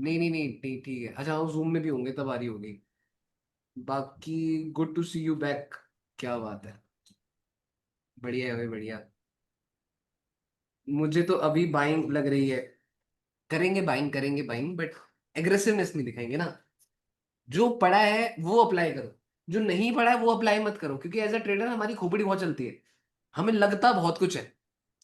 नहीं नहीं नहीं नहीं, ठीक है, अच्छा हाँ जूम में भी होंगे तब आ रही होगी। बाकी good to see you back, क्या बात है, बढ़िया है भाई, बढ़िया। मुझे तो अभी बाइंग लग रही है, करेंगे बाइंग, करेंगे बाइंग, बट एग्रेसिवनेस नहीं दिखाएंगे ना। जो पढ़ा है वो अप्लाई करो, जो नहीं पढ़ा है वो अप्लाई मत करो, क्योंकि एज अ ट्रेडर हमारी खोपड़ी बहुत चलती है, हमें लगता बहुत कुछ है।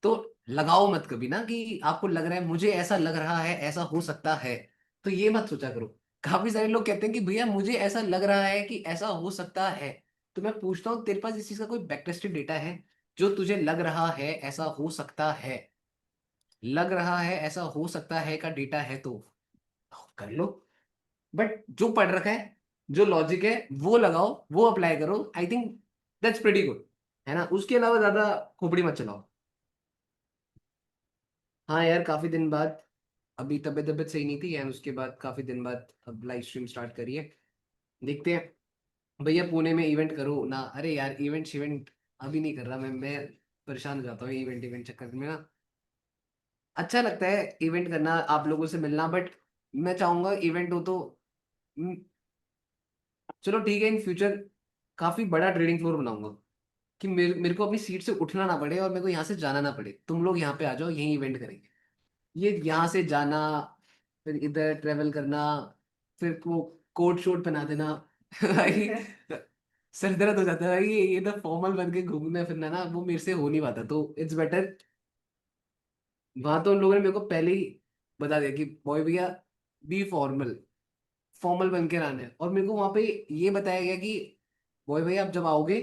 तो लगाओ मत कभी ना कि आपको लग रहा है, मुझे ऐसा लग रहा है, ऐसा हो सकता है, तो ये मत सोचा करो। काफी सारे लोग कहते हैं कि भैया मुझे ऐसा लग रहा है कि ऐसा हो सकता है। तो मैं पूछता हूँ तेरे पास इस चीज का कोई बैक टेस्टेड डेटा है? जो तुझे लग रहा है ऐसा हो सकता है, लग रहा है ऐसा हो सकता है का डेटा है तो कर लो। बट जो पढ़ रखा है, जो लॉजिक है वो लगाओ, वो अप्लाई करो, I think that's pretty good, है ना। उसके अलावा ज्यादा खोपड़ी मत चलाओ। हाँ यार, काफी दिन बाद, अभी तबीयत तबीयत सही नहीं थी एंड उसके बाद काफी दिन बाद अब लाइव स्ट्रीम स्टार्ट करी है। देखते हैं भैया, पुणे में इवेंट करो ना। अरे यार, इवेंट अभी नहीं कर रहा मैं परेशान हो जाता हूँ इवेंट चक्कर में ना। अच्छा लगता है इवेंट करना, आप लोगों से मिलना, बट मैं चाहूंगा इवेंट हो तो हम्म, चलो ठीक है, इन फ्यूचर काफी बड़ा ट्रेडिंग फ्लोर बनाऊंगा कि मेरे को अपनी सीट से उठना ना पड़े और मेरे को यहाँ से जाना ना पड़े, तुम लोग यहाँ पे आ जाओ, यहीं इवेंट करेंगे। ये यहाँ से जाना, फिर इधर ट्रेवल करना, फिर वो कोट शोट पहना देना भाई, सर दर्द हो जाता है भाई। ये ना फॉर्मल बन के घूमना फिरना ना, वो मेरे से हो नहीं पाता, तो इट्स बेटर। वहां तो उन लोगों ने मेरे को पहले ही बता दिया कि बॉय भैया, बी फॉर्मल, फॉर्मल बन के रहना है। और मेरे को वहां पे ये बताया गया कि बॉय भैया, आप जब आओगे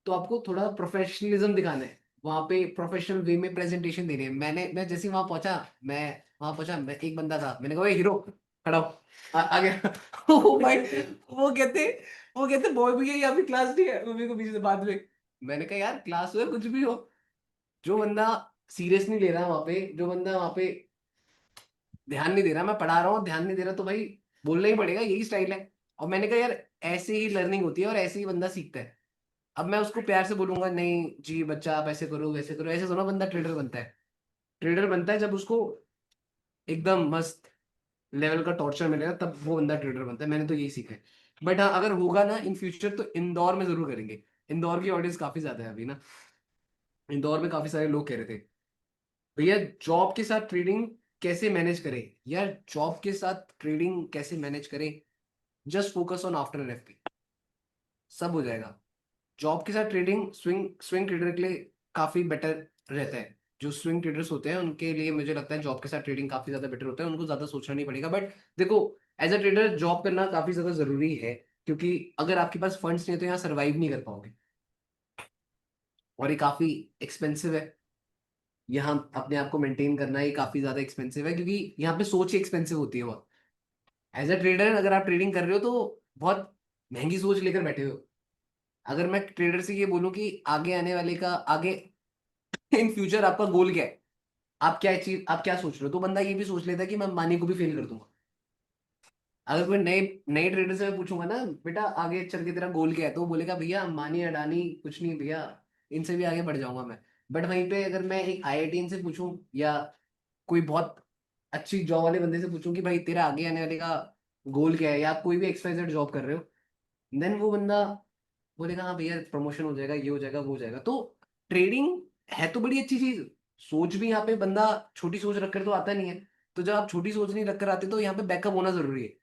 तो आपको थोड़ा प्रोफेशनलिज्म दिखाना है, वहां पे प्रोफेशनल वे में प्रेजेंटेशन देनी है। मैं जैसे ही मैं वहां पहुंचा, मैं एक बंदा था, मैंने कहा, "ओए हीरो, खड़ा हो, आ गया।" ओ भाई, वो कहते वो कहते बॉय भैया, ये अभी क्लास नहीं है। वो मेरे को पीछे से बाद में, मैंने कहा यार, क्लास हो या कुछ भी हो, जो बंदा सीरियस नहीं ले रहा वहां पे, जो बंदा वहां पे ध्यान नहीं दे रहा, मैं पढ़ा रहा हूँ, ध्यान नहीं दे रहा, तो भाई बोलना ही पड़ेगा, यही स्टाइल है। और मैंने कहा यार, ऐसे ही लर्निंग होती है और ऐसे ही बंदा सीखता है। अब मैं उसको प्यार से बोलूंगा, नहीं जी बच्चा, आप ऐसे करो वैसे करो, ऐसे थोड़ा बंदा ट्रेडर बनता है। ट्रेडर बनता है जब उसको एकदम मस्त लेवल का टॉर्चर मिलेगा, तब वो बंदा ट्रेडर बनता है। मैंने तो यही सीखा है। बट हाँ, अगर होगा ना इन फ्यूचर, तो इंदौर में जरूर करेंगे। इंदौर की ऑडियंस काफी ज्यादा है अभी ना। इंदौर में काफी सारे लोग कह रहे थे, भैया जॉब के साथ ट्रेडिंग कैसे मैनेज करें। यार, जॉब के साथ ट्रेडिंग कैसे मैनेज करें, just focus on after NFP, सब हो जाएगा। जॉब के साथ ट्रेडिंग स्विंग स्विंग ट्रेडर के लिए काफी बेटर रहता है। जो स्विंग ट्रेडर्स होते हैं उनके लिए मुझे लगता है जॉब के साथ ट्रेडिंग काफी ज्यादा बेटर होता है, उनको ज्यादा सोचना नहीं पड़ेगा। बट देखो, एज अ ट्रेडर जॉब करना काफी ज्यादा जरूरी है, क्योंकि अगर आपके पास फंड्स नहीं है तो यहाँ सर्वाइव नहीं कर पाओगे, और ये काफी एक्सपेंसिव है। यहाँ अपने आप को मेंटेन करना ये काफी ज्यादा एक्सपेंसिव है, क्योंकि यहाँ पे सोच ही एक्सपेंसिव होती है बहुत। एज अ ट्रेडर अगर आप ट्रेडिंग कर रहे हो तो बहुत महंगी सोच लेकर बैठे हो। अगर मैं ट्रेडर से ये बोलूं कि आगे आने वाले का आगे इन फ्यूचर आपका गोल क्या है, आप क्या सोच रहे हो, तो बंदा ये भी सोच लेता है कि मैं मानी को भी फेल कर दूंगा। अगर कोई नए नए ट्रेडर से मैं पूछूंगा ना, बेटा आगे चल के तेरा गोल क्या है, तो वो बोलेगा भैया अंबानी अडानी कुछ नहीं भैया, इनसे भी आगे बढ़ जाऊंगा मैं। बट वहीं पे अगर मैं एक आईआईटी से पूछूं, या कोई बहुत अच्छी जॉब वाले बंदे से पूछूं कि भाई तेरा आगे आने वाले का गोल क्या है, या आप कोई भी XYZ जॉब कर रहे हो, देन वो बंदा बोलेगा हाँ भैया प्रमोशन हो जाएगा, ये हो जाएगा, वो हो जाएगा। तो ट्रेडिंग है तो बड़ी अच्छी चीज। सोच भी यहाँ पे बंदा छोटी सोच रखकर तो आता नहीं है। तो जब आप छोटी सोच नहीं रखकर आते, तो यहाँ पे बैकअप होना जरूरी है।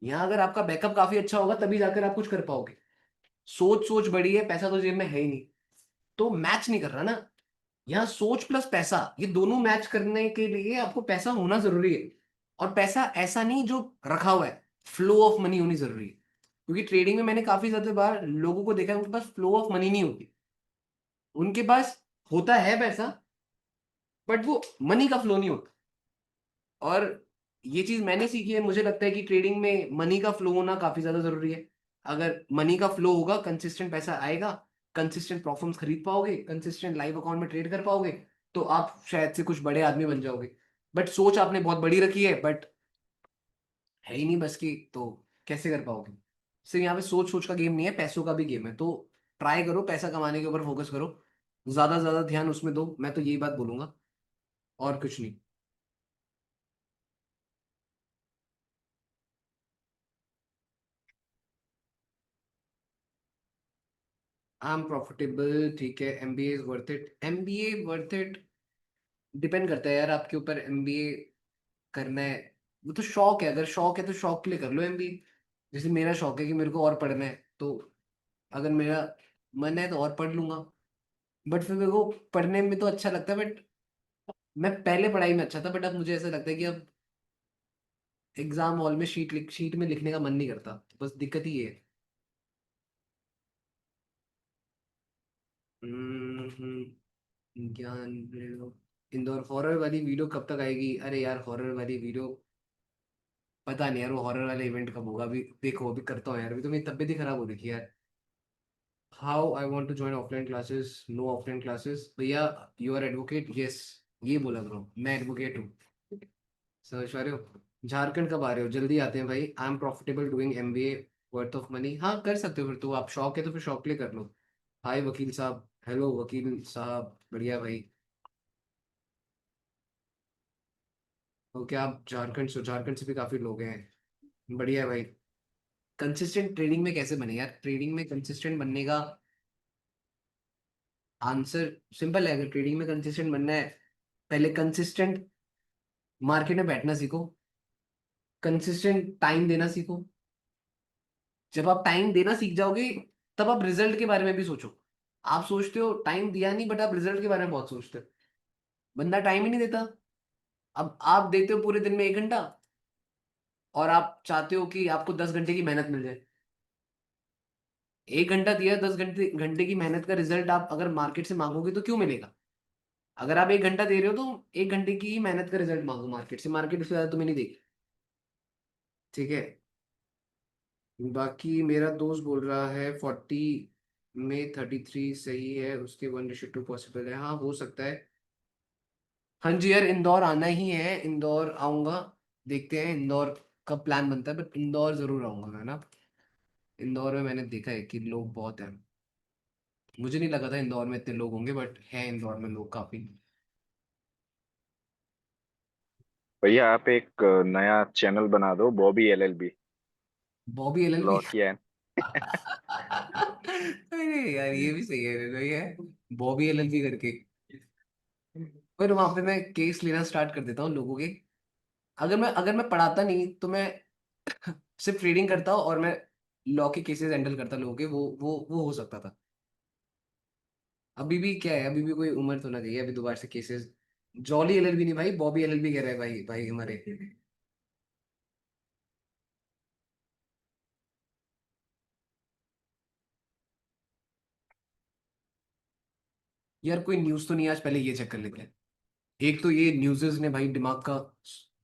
यहाँ अगर आपका बैकअप काफी अच्छा होगा, तभी जाकर आप कुछ कर पाओगे। सोच सोच बड़ी है, पैसा तो जेब में है ही नहीं, तो मैच नहीं कर रहा ना। यहाँ सोच प्लस पैसा, ये दोनों मैच करने के लिए आपको पैसा होना जरूरी है। और पैसा ऐसा नहीं जो रखा हुआ है, फ्लो ऑफ मनी होनी जरूरी है। क्योंकि ट्रेडिंग में मैंने काफी ज्यादा बार लोगों को देखा है, उनके पास फ्लो ऑफ मनी नहीं होती। उनके पास होता है पैसा, बट वो मनी का फ्लो नहीं होता। और ये चीज मैंने सीखी है, मुझे लगता है कि ट्रेडिंग में मनी का फ्लो होना काफी ज्यादा जरूरी है। अगर मनी का फ्लो होगा, कंसिस्टेंट पैसा आएगा, कंसिस्टेंट प्रॉफिट्स खरीद पाओगे, कंसिस्टेंट लाइव अकाउंट में ट्रेड कर पाओगे, तो आप शायद से कुछ बड़े आदमी बन जाओगे। बट सोच आपने बहुत बड़ी रखी है, बट है ही नहीं बस की, तो कैसे कर पाओगे। सिर्फ यहाँ पे सोच सोच का गेम नहीं है, पैसों का भी गेम है। तो ट्राई करो, पैसा कमाने के ऊपर फोकस करो, ज्यादा से ज्यादा ध्यान उसमें दो, मैं तो यही बात बोलूंगा, और कुछ नहीं। आई एम प्रॉफिटेबल, ठीक है। MBA is worth it, MBA worth it depend करता है यार आपके ऊपर। MBA करना है, वो तो शौक है, अगर शौक है तो शौक के लिए कर लो MBA। जैसे मेरा शौक है कि मेरे को और पढ़ना है, तो अगर मेरा मन है तो और पढ़ लूंगा। बट फिर मेरे को पढ़ने में तो अच्छा लगता है, बट मैं पहले पढ़ाई में अच्छा था, बट अब मुझे ऐसा लगता है कि अब एग्जाम हॉल में शीट में लिखने का मन नहीं करता, बस दिक्कत ही ये है। ज्ञान इंदौर हॉरर वाली वीडियो कब तक आएगी। अरे यार, हॉरर वाली वीडियो पता नहीं यार, वो हॉरर वाला इवेंट कब होगा। अभी देखो, अभी करता हूँ यार, अभी तो मेरी तबीयत ही खराब हो रखी है यार। How I want to join offline classes, no offline classes. भैया यू आर एडवोकेट, यस, ये बोला करो, मैं एडवोकेट हूँ। समझ पा रहे हो? झारखंड कब आ रहे हो? जल्दी आते हैं भाई। I am profitable doing MBA, worth of money. हाँ कर सकते हो फिर तो, आप शौक है तो फिर शौक के लिए कर लो। हाय वकील साहब, हेलो वकील साहब, बढ़िया भाई। ओके, आप झारखंड से, झारखंड से भी काफी लोग हैं, बढ़िया है भाई। कंसिस्टेंट ट्रेडिंग में कैसे बने यार? ट्रेडिंग में कंसिस्टेंट बनने का आंसर सिंपल है। अगर ट्रेडिंग में कंसिस्टेंट बनना है, पहले कंसिस्टेंट मार्केट में बैठना सीखो, कंसिस्टेंट टाइम देना सीखो। जब आप टाइम देना सीख जाओगे, तब आप रिजल्ट के बारे में भी सोचो। आप सोचते हो टाइम दिया नहीं, बट आप रिजल्ट के बारे में बहुत सोचते हो। बंदा टाइम ही नहीं देता। अब आप देते हो पूरे दिन में 1 घंटा, और आप चाहते हो कि आपको 10 घंटे की मेहनत मिल जाए। 1 घंटा दिया, 10 घंटे घंटे की मेहनत का रिजल्ट आप अगर मार्केट से मांगोगे तो क्यों मिलेगा? अगर आप 1 घंटा दे रहे हो तो 1 घंटे की ही मेहनत का रिजल्ट मांगो मार्केट से, मार्केट उससे ज्यादा तुम्हें नहीं देगी। ठीक है। बाकी मेरा दोस्त बोल रहा है 40 में 33 सही है, उसके 1:2 पॉसिबल है। हाँ हो सकता है। हाँ जी यार, इंदौर आना ही है, इंदौर आऊंगा। देखते हैं इंदौर कब प्लान बनता है, बट इंदौर जरूर आऊंगा मैं ना। इंदौर में मैंने देखा है कि लोग बहुत हैं। मुझे नहीं लगा था इंदौर में इतने लोग होंगे, बट हैं इंदौर में लोग काफी। भैया आप एक नया चैनल बना दो, Bobby LLB. Bobby LLB. Law किया है। अरे यार ये भी सही है, तो ये है बॉबी एलएलबी करके। फिर वहां पे मैं केस लेना स्टार्ट कर देता हूँ लोगों के। अगर मैं पढ़ाता नहीं तो मैं सिर्फ ट्रेडिंग करता हूँ, और मैं लॉ के केसेस हैंडल करता लोगों के। वो हो सकता था। अभी भी क्या है, अभी भी कोई उम्र तो ना चाहिए अभी दोबारा से केसेस। जॉली एलएलबी नहीं भाई, बॉबी एलएलबी कह रहा है भाई, भाई हमारे। यार कोई न्यूज़ तो नहीं है आज? पहले ये चेक कर लेते हैं। एक तो ये न्यूज़ ने भाई दिमाग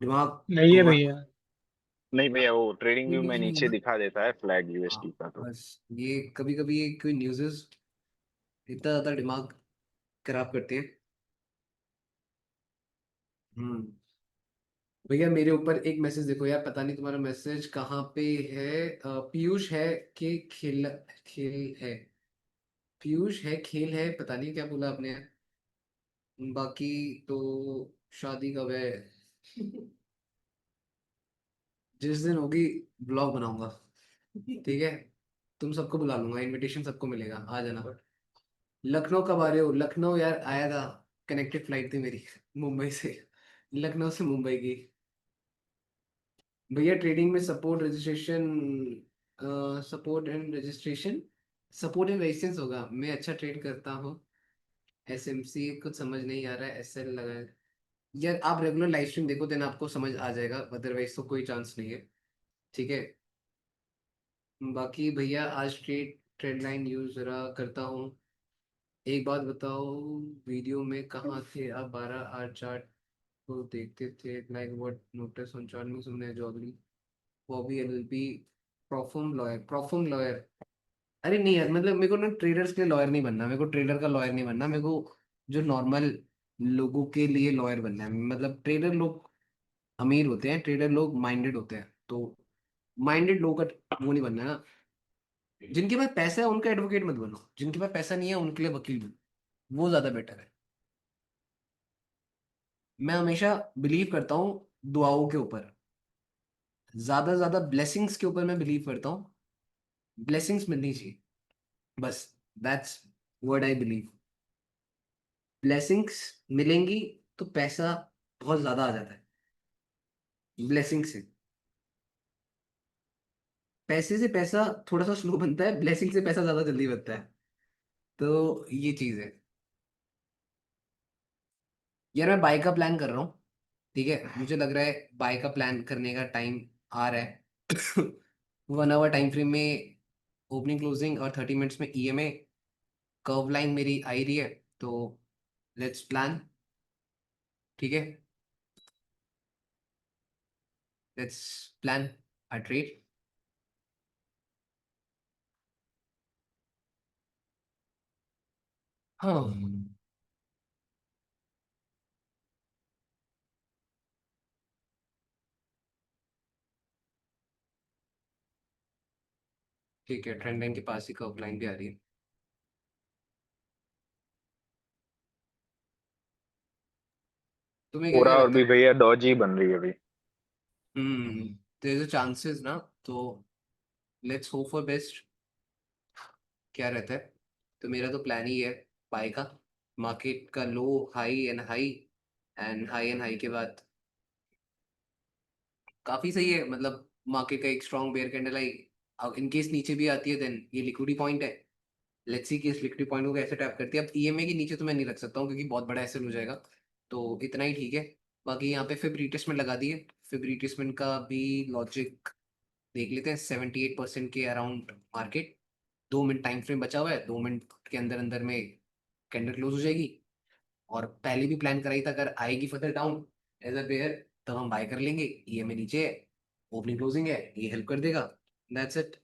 नहीं है घुमा। भैया। नहीं भैया, वो ट्रेडिंग कोई व्यू में न्यूज़ नहीं है नीचे ना? दिखा देता है फ्लैग हाँ, यूएसडी का तो। बस ये कभी कभी ये कोई न्यूज़ इतना ज्यादा दिमाग खराब करते हैं। हम्म। भैया मेरे ऊपर एक मैसेज देखो यार, पता नहीं तुम्हारा मैसेज कहाँ पे है। पीयूष है कि खेल, खेल है, पीयूष है खेल है, पता नहीं क्या बोला आपने। बाकी तो शादी कब है? जिस दिन होगी ब्लॉग बनाऊंगा। ठीक है। तुम सबको बुला लूंगा, इनविटेशन सबको मिलेगा, आ जाना। लखनऊ कब आ रहे हो? लखनऊ यार आया था, कनेक्टेड फ्लाइट थी मेरी मुंबई से, लखनऊ से मुंबई की। भैया ट्रेडिंग में सपोर्ट एंड रेजिस्टेंस होगा। मैं अच्छा ट्रेड करता हूँ। एसएमसी कुछ समझ नहीं आ रहा है, एसएल लगा है। यार आप रेगुलर लाइव स्ट्रीम देखो, देन आपको समझ आ जाएगा, अदरवाइज तो कोई चांस नहीं है। ठीक है। बाकी भैया आज ट्रेड लाइन यूज जरा करता हूँ। एक बात बताओ, वीडियो में कहाँ थे आप? 12 8 चार्ट को देखते थे, like what notice on chart में सुनने जॉबली, बॉबी एलएलबी, प्रॉफर्म लॉयर। अरे नहीं यार, मतलब मेरे को ना ट्रेडर्स के लिए लॉयर नहीं बनना, मेरे को ट्रेडर का लॉयर नहीं बनना, मेरे को जो नॉर्मल लोगों के लिए लॉयर बनना है। मतलब ट्रेडर लोग अमीर होते हैं, ट्रेडर लोग माइंडेड होते हैं, तो माइंडेड लोगों का वो नहीं बनना है ना। जिनके पास पैसा है उनका एडवोकेट मत बनो, जिनके पास पैसा नहीं है उनके लिए वकील बनो, वो ज्यादा बेटर है। मैं हमेशा बिलीव करता हूँ दुआओं के ऊपर, ज्यादा ज्यादा ब्लेसिंग्स के ऊपर मैं बिलीव करता हूँ। ब्लेसिंग्स मिलनी चाहिए, बस, that's what I believe. Blessings मिलेंगी तो पैसा बहुत ज्यादा आ जाता है, ब्लेसिंग से। पैसे से पैसा थोड़ा सा स्लो बनता है, ब्लेसिंग से पैसा ज्यादा जल्दी बनता है। तो ये चीज है। यार मैं बाइक का प्लान कर रहा हूँ। ठीक है, मुझे लग रहा है बाइक का प्लान करने का टाइम आ रहा है। 1 आवर टाइम फ्रेम में ओपनिंग क्लोजिंग, और 30 मिनट्स में ईएमए। कर्व लाइन मेरी आ ही रही है, तो लेट्स प्लान। ठीक है, लेट्स प्लान अ ट्रेड। हाँ ठीक है, ट्रेंड लाइन के पास ही कर्व लाइन भी आ रही है। तुम्हें क्या पूरा क्या और लगता भी है? भैया डॉजी बन रही है अभी। देयर इज अ चांसेस ना, तो लेट्स होप फॉर बेस्ट। क्या रहता है? तो मेरा तो प्लान ही है बाय का, मार्केट का low, high and high, and high and high के बाद काफी सही है, मतलब मार्केट का एक स्ट्रॉन्ग बेयर कैंडल आई, अब इन केस नीचे भी आती है देन ये लिक्विडिटी पॉइंट है। लेट्स सी कि इस लिक्विडिटी पॉइंट को कैसे टैप करती है। अब ईएमए के नीचे तो मैं नहीं रख सकता हूँ क्योंकि बहुत बड़ा एसएल हो जाएगा, तो इतना ही ठीक है। बाकी यहाँ पे फिर रिट्रेसमेंट लगा दिए, फिर रिट्रेसमेंट का भी लॉजिक देख लेते हैं। 78% के around market, 2 minute time frame बचा हुआ है, 2 मिनट के अंदर अंदर में कैंडल क्लोज हो जाएगी। और पहले भी प्लान कराई था अगर आएगी further down as a bear तब हम बाय कर लेंगे। ईएमए नीचे है, ओपनिंग क्लोजिंग है, ये हेल्प कर देगा। That's it,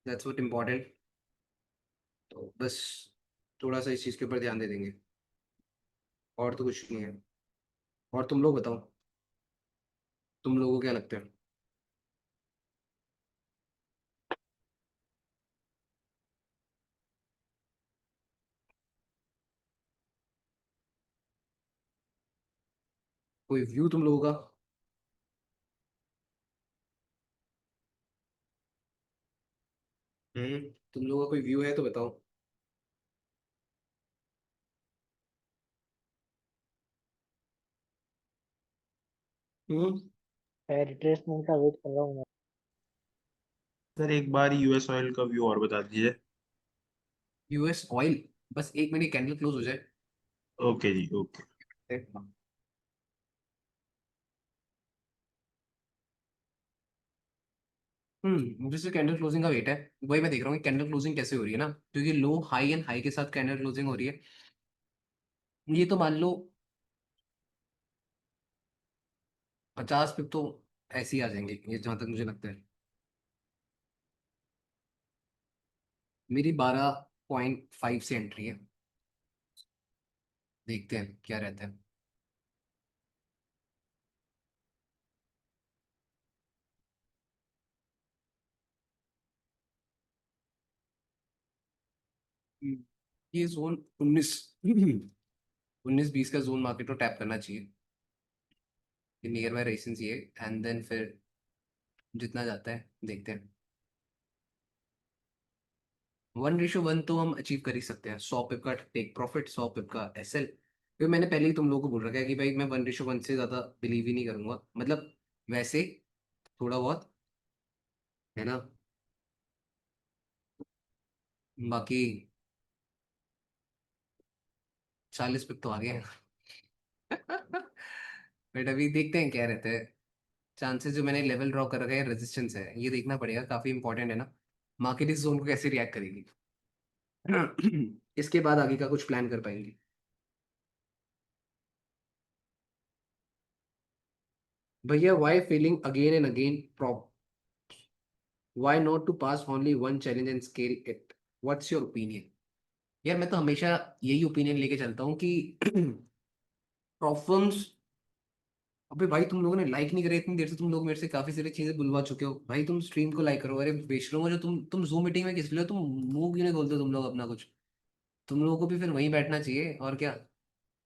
that's what important. तो बस थोड़ा सा इस चीज़ के ऊपर ध्यान दे देंगे, और तो कुछ नहीं है। और तुम लोग बताओ, तुम लोगों को क्या लगता है? कोई व्यू तुम लोगों का? तुम लोगों का कोई व्यू है तो बताओ। हम्म। रिट्रेसमेंट का वेट कर रहा हूँ मैं। सर एक बार यूएस ऑयल का व्यू और बता दीजिए। यूएस ऑयल, बस 1 मिनट कैंडल क्लोज हो जाए। ओके जी, ओके। जैसे कैंडल क्लोजिंग का वेट है, वही मैं देख रहा हूँ कि कैंडल क्लोजिंग कैसे हो रही है ना, क्योंकि लो हाई एंड हाई के साथ कैंडल क्लोजिंग हो रही है। ये तो मान लो 50 पिप तो ऐसे ही आ जाएंगे ये, जहां तक मुझे लगता है। मेरी 12.5 से एंट्री है, देखते हैं क्या रहता है। हम्म, ये जोन 19 19-20 का जोन मार्केट को टैप करना चाहिए, ये नियर बाय रेसिस ये, एंड देन फिर जितना जाता है देखते हैं। 1:1 तो हम अचीव कर ही सकते हैं, 100 पिप का टेक प्रॉफिट, 100 पिप का एसएल। क्योंकि मैंने पहले ही तुम लोगों को बोल रखा है कि भाई मैं 1:1 से ज्यादा बिलीव ही नहीं करूंगा, मतलब वैसे थोड़ा बहुत है ना। बाकी 40 पिप तो आ गए हैं। बट अभी देखते हैं क्या रहता है। चांसेस जो मैंने लेवल ड्रॉ कर रखे हैं, रेजिस्टेंस है, ये देखना पड़ेगा, काफी इंपॉर्टेंट है ना। मार्केट इस जोन को कैसे रिएक्ट करेगी। इसके बाद आगे का कुछ प्लान कर पाएंगे। भैया why failing again and again, why not to pass only one challenge and scale it? What's your opinion? यार मैं तो हमेशा यही ओपिनियन लेके चलता हूँ कि प्रॉब्लम्स, अबे भाई तुम लोगों ने लाइक नहीं करे इतनी देर से, तुम लोग मेरे से काफी सारी चीजें बुलवा चुके हो भाई, तुम स्ट्रीम को लाइक करो। अरे बेच लो, जो तुम जूम मीटिंग में किस लिए हो? तुम मुंह क्यों नहीं खोलते तुम लोग अपना कुछ? तुम लोगों को भी फिर वहीं बैठना चाहिए और क्या,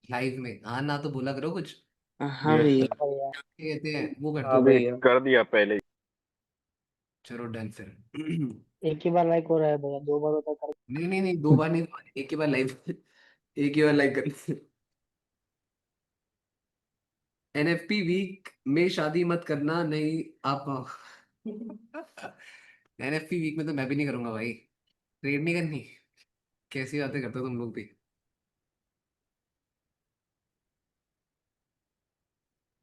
लाइव में हाँ ना तो बोला करो कुछ। हाँ यस भैया। सर। भैया। क्या कहते हैं वो करते हाँ हो। अभी भैया। कर दिया पहले ही। चलो डन फिर। एक ही बार लाइक हो रहा है भैया, 2 बार होता है कर। नहीं नहीं नहीं, 2 बार नहीं, एक ही बार लाइव। एक ही बार लाइक कर। एनएफपी वीक में शादी मत करना नहीं आप। एनएफपी वीक में तो मैं भी नहीं करूंगा भाई, ट्रेड नहीं करनी। कैसी बातें करते हो तुम लोग भी।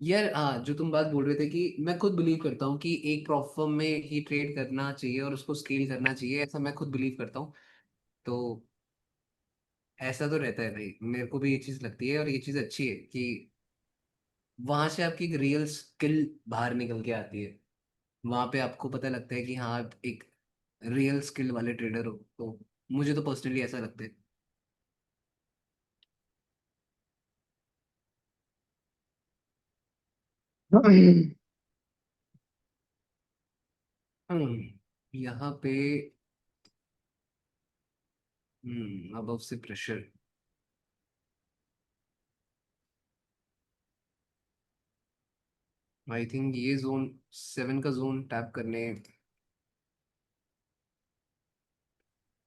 यार हाँ, जो तुम बात बोल रहे थे कि मैं खुद बिलीव करता हूँ कि एक प्रॉफर्म में ही ट्रेड करना चाहिए और उसको स्केल करना चाहिए, ऐसा मैं खुद बिलीव करता हूँ। तो ऐसा तो रहता है भाई, मेरे को भी ये चीज़ लगती है और ये चीज़ अच्छी है कि वहां से आपकी एक रियल स्किल बाहर निकल के आती है। वहां पे आपको पता लगता है कि हाँ आप एक रियल स्किल वाले ट्रेडर हो, तो मुझे तो पर्सनली ऐसा लगता है। यहाँ पे अबव से प्रेशर। आई थिंक ये जोन 7 का जोन टैप करने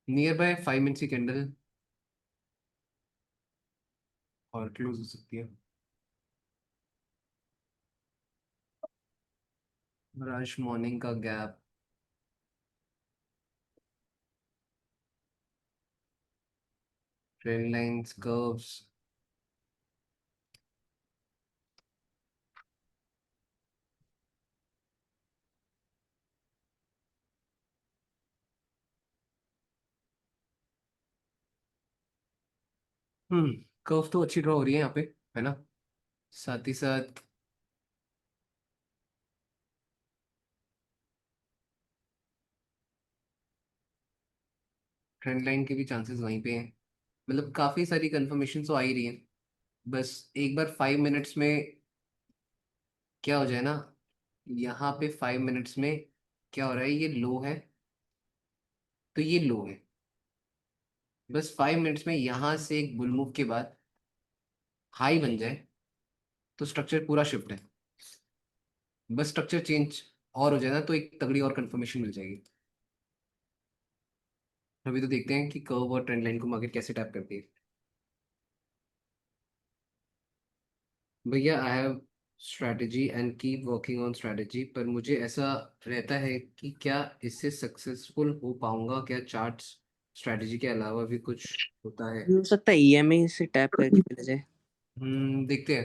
नियर बाय 5 मिनट्स की कैंडल और क्लोज हो सकती है। और आज मॉर्निंग का gap trend lines curves curve तो अच्छी ड्रॉ हो रही है यहाँ पे, है ना। साथ ही साथ ट्रेंड लाइन के भी चांसेस वहीं पे हैं। मतलब काफी सारी कंफर्मेशन तो आ ही रही है। बस एक बार 5 मिनट्स में क्या हो जाए ना, यहाँ पे 5 मिनट्स में क्या हो रहा है, ये लो है तो ये लो है। बस 5 मिनट्स में यहाँ से एक बुल मूव के बाद हाई बन जाए तो स्ट्रक्चर पूरा शिफ्ट है। बस स्ट्रक्चर चेंज और हो जाए ना तो एक तगड़ी और कंफर्मेशन मिल जाएगी। अभी तो देखते हैं कि कर्व और ट्रेंड लाइन को मार्केट कैसे टैप करती है। भैया I have strategy and keep working on strategy, पर मुझे ऐसा रहता है कि क्या इससे सक्सेसफुल हो पाऊंगा, क्या चार्ट्स स्ट्रैटेजी के अलावा भी कुछ होता है। हो सकता है ईएमए से टैप करके चले जाए। देखते हैं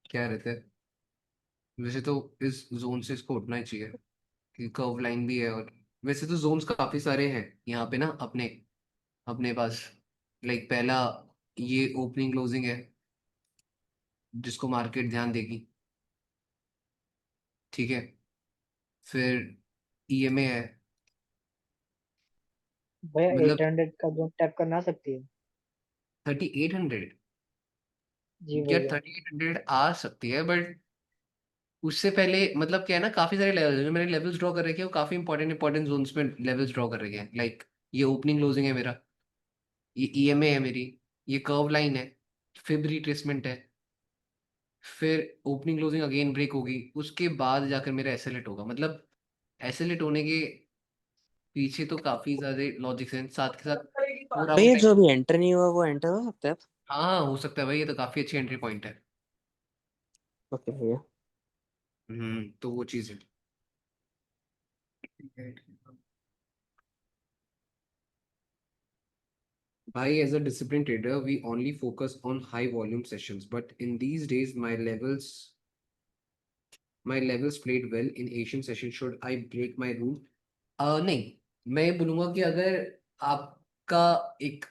क्या रहता है। वैसे तो इस जोन से इसको उठना ही चाहिए कि कर्व लाइन भी है। और वैसे तो जोन्स काफी सारे हैं यहाँ पे ना अपने अपने पास। लाइक पहला ये ओपनिंग क्लोजिंग है जिसको मार्केट ध्यान देगी, ठीक है। फिर ईएमए है। भैया एट मतलब हंड्रेड का जोन टैप करना आ सकती है। 3800, जी या भैया। 3800 आ सकती है, बट उससे पहले मतलब क्या है ना, काफी सारे लेवल्स जो मैंने लेवल्स ड्रॉ कर रखे हैं वो काफी इंपॉर्टेंट इंपॉर्टेंट जोन्स में लेवल्स ड्रॉ कर रखे हैं। लाइक ये ओपनिंग क्लोजिंग है मेरा, ये ईएमए है मेरी, ये कर्व लाइन है, फिर रिट्रेसमेंट है, फिर ओपनिंग क्लोजिंग अगेन ब्रेक होगी, उसके बाद जाकर मेरा एसएलएट होगा। मतलब एसएलएट होने के पीछे तो काफी ज्यादा लॉजिक्स हैं, साथ के साथ पूरा भैया आउट। जो अभी एंटर नहीं हुआ वो एंटर हो सकता है। हाँ हो सकता है भाई, ये तो काफी अच्छी एंट्री पॉइंट है। ओके भैया। तो वो चीज है। भाई as a disciplined trader we only focus on high volume sessions, but in these days my levels played well in Asian session, should I break my rule? नहीं, मैं ये बोलूंगा कि अगर आपका एक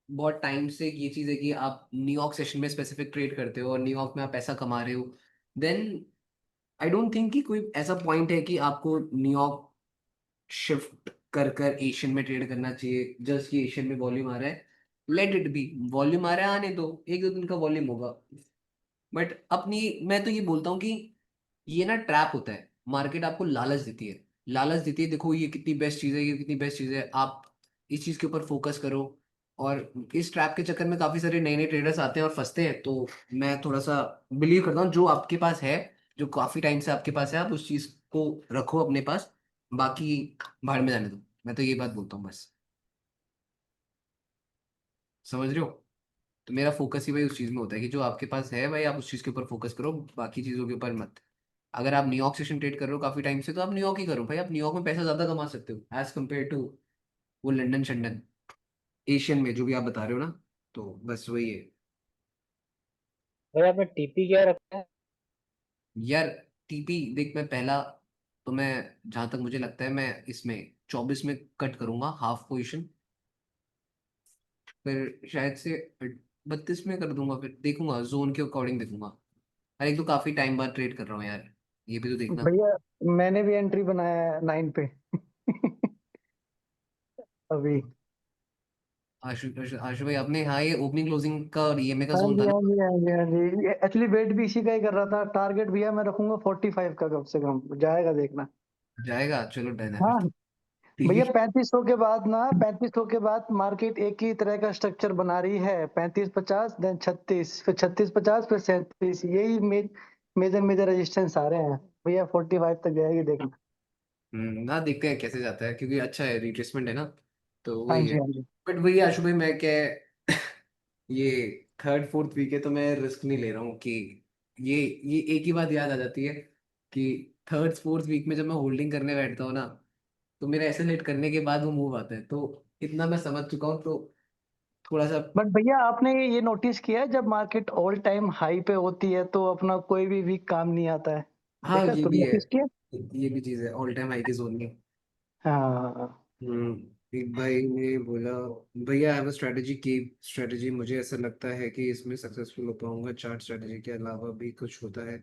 बहुत टाइम से ये चीज है कि आप न्यूयॉर्क सेशन में स्पेसिफिक ट्रेड करते हो और न्यूयॉर्क में आप पैसा कमा रहे हो, देन आई डोंट थिंक कि कोई ऐसा पॉइंट है कि आपको न्यूयॉर्क शिफ्ट कर कर एशियन में ट्रेड करना चाहिए। जस्ट कि एशियन में वॉल्यूम आ रहा है, लेट इट बी। वॉल्यूम आ रहा है, आने दो, एक दो दिन का वॉल्यूम होगा। बट अपनी मैं तो ये बोलता हूँ कि ये ना ट्रैप होता है। मार्केट आपको लालच देती है, लालच देती है, देखो ये कितनी बेस्ट चीज़ है, ये कितनी बेस्ट चीज़ है, आप इस चीज़ के ऊपर फोकस करो। और इस ट्रैप के चक्कर में काफ़ी सारे नए नए ट्रेडर्स आते हैं और फंसते हैं। तो मैं थोड़ा सा बिलीव करता हूँ जो आपके पास है, जो काफ़ी टाइम से आपके पास है, आप उस चीज़ को रखो अपने पास। बाकी भाड़ में जाने दो, मैं तो ये बात बोलता हूँ बस। समझ रहे हो। तो मेरा फोकस ही भाई उस चीज़ में होता है कि जो आपके पास है भाई आप उस चीज़ के ऊपर फोकस करो, बाकी चीज़ों के ऊपर मत। अगर आप न्यूयॉर्क सेशन ट्रेड कर रहे हो काफी टाइम से तो आप न्यूयॉर्क ही करो भाई, आप न्यूयॉर्क में पैसा ज्यादा कमा सकते हो एज कम्पेयर टू वो लंदन शंडन एशियन में जो भी आप बता रहे हो ना। तो बस वही है। भैया आपने टीपी क्या रखा है? यार टीपी देख, मैं पहला तो मैं जहां तक मुझे लगता है मैं इसमें 24 में कट करूंगा हाफ पोजीशन, फिर शायद से 32 में कर दूंगा, फिर देखूंगा जोन के अकॉर्डिंग देखूंगा। अरे एक तो काफी टाइम बाद ट्रेड कर रहा हूँ यार, ये भी तो देखना। भैया मैंने भी एंट्री बनाया है 9 पे अभी। आशु भाई आपने, हाँ ये ओपनिंग क्लोजिंग का और ईएमए का हाँ जोन था जी ना। हाँ जी हाँ जी हाँ जी, एक्चुअली वेट भी इसी का ही कर रहा था। टारगेट भैया मैं रखूंगा 45 का, कम से कम जाएगा देखना। जाएगा, चलो डन है फिर हाँ तो। भैया, ठीक। 3500 के बाद ना, 3500 के बाद मार्केट एक ही तरह का स्ट्रक्चर बना रही है। 35-50 देन 36, फिर 36-50 फिर 37, यही मेजर मेजर रेजिस्टेंस आ रहे हैं भैया। 45 तक जाएगी देखना। ना देखते हैं कैसे जाता है, क्योंकि अच्छा है, रिट्रेसमेंट है ना, तो हाँ वही है। जी हाँ जी। बट वही आशु भाई, मैं क्या है, ये थर्ड फोर्थ वीक है तो मैं रिस्क नहीं ले रहा हूँ कि ये ये एक ही बात याद आ जाती है कि थर्ड फोर्थ वीक में जब मैं होल्डिंग करने बैठता हूँ ना, तो मेरा ऐसे लेट करने के बाद वो मूव आता है, तो इतना मैं समझ चुका हूँ, तो थोड़ा सा। बट भैया आपने ये नोटिस किया है, जब मार्केट ऑल टाइम हाई पे होती है तो अपना कोई भी वीक काम नहीं आता है। हाँ देखा, ये तो भी है, नोटिस किया। ये भी चीज़ है, ऑल टाइम हाई की जोन में। हाँ एक भाई ने बोला, भैया आई हैव अ स्ट्रेटजी की स्ट्रेटजी, मुझे ऐसा लगता है कि इसमें सक्सेसफुल हो पाऊंगा, चार्ट स्ट्रेटजी के अलावा भी कुछ होता है।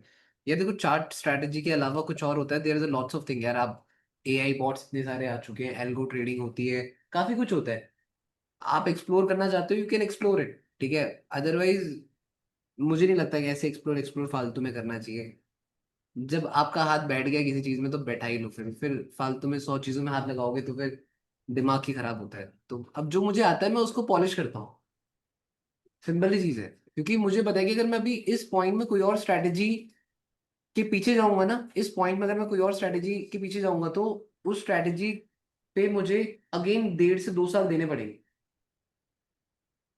ये देखो, चार्ट स्ट्रेटजी के अलावा कुछ और होता है, there is a lots of thing यार। आप एआई बॉट्स इतने सारे आ चुके हैं, एल्गो ट्रेडिंग होती है, काफी कुछ होता है। आप एक्सप्लोर करना चाहते हो, यू कैन एक्सप्लोर इट, ठीक है। अदरवाइज मुझे नहीं लगता कि ऐसे एक्सप्लोर एक्सप्लोर फालतू में करना चाहिए। जब आपका हाथ बैठ गया किसी चीज में तो बैठा ही लो, फिर फालतू में 100 चीजों में हाथ लगाओगे तो फिर दिमाग ही खराब होता है। तो अब जो मुझे आता है मैं उसको पॉलिश करता हूँ, सिंपल ही चीज है। क्योंकि मुझे पता है कि अगर मैं अभी इस पॉइंट में कोई और स्ट्रैटेजी के पीछे जाऊंगा ना, इस पॉइंट में अगर मैं कोई और स्ट्रैटेजी के पीछे जाऊंगा तो उस स्ट्रैटेजी पे मुझे अगेन 1.5 से 2 साल देने पड़ेंगे।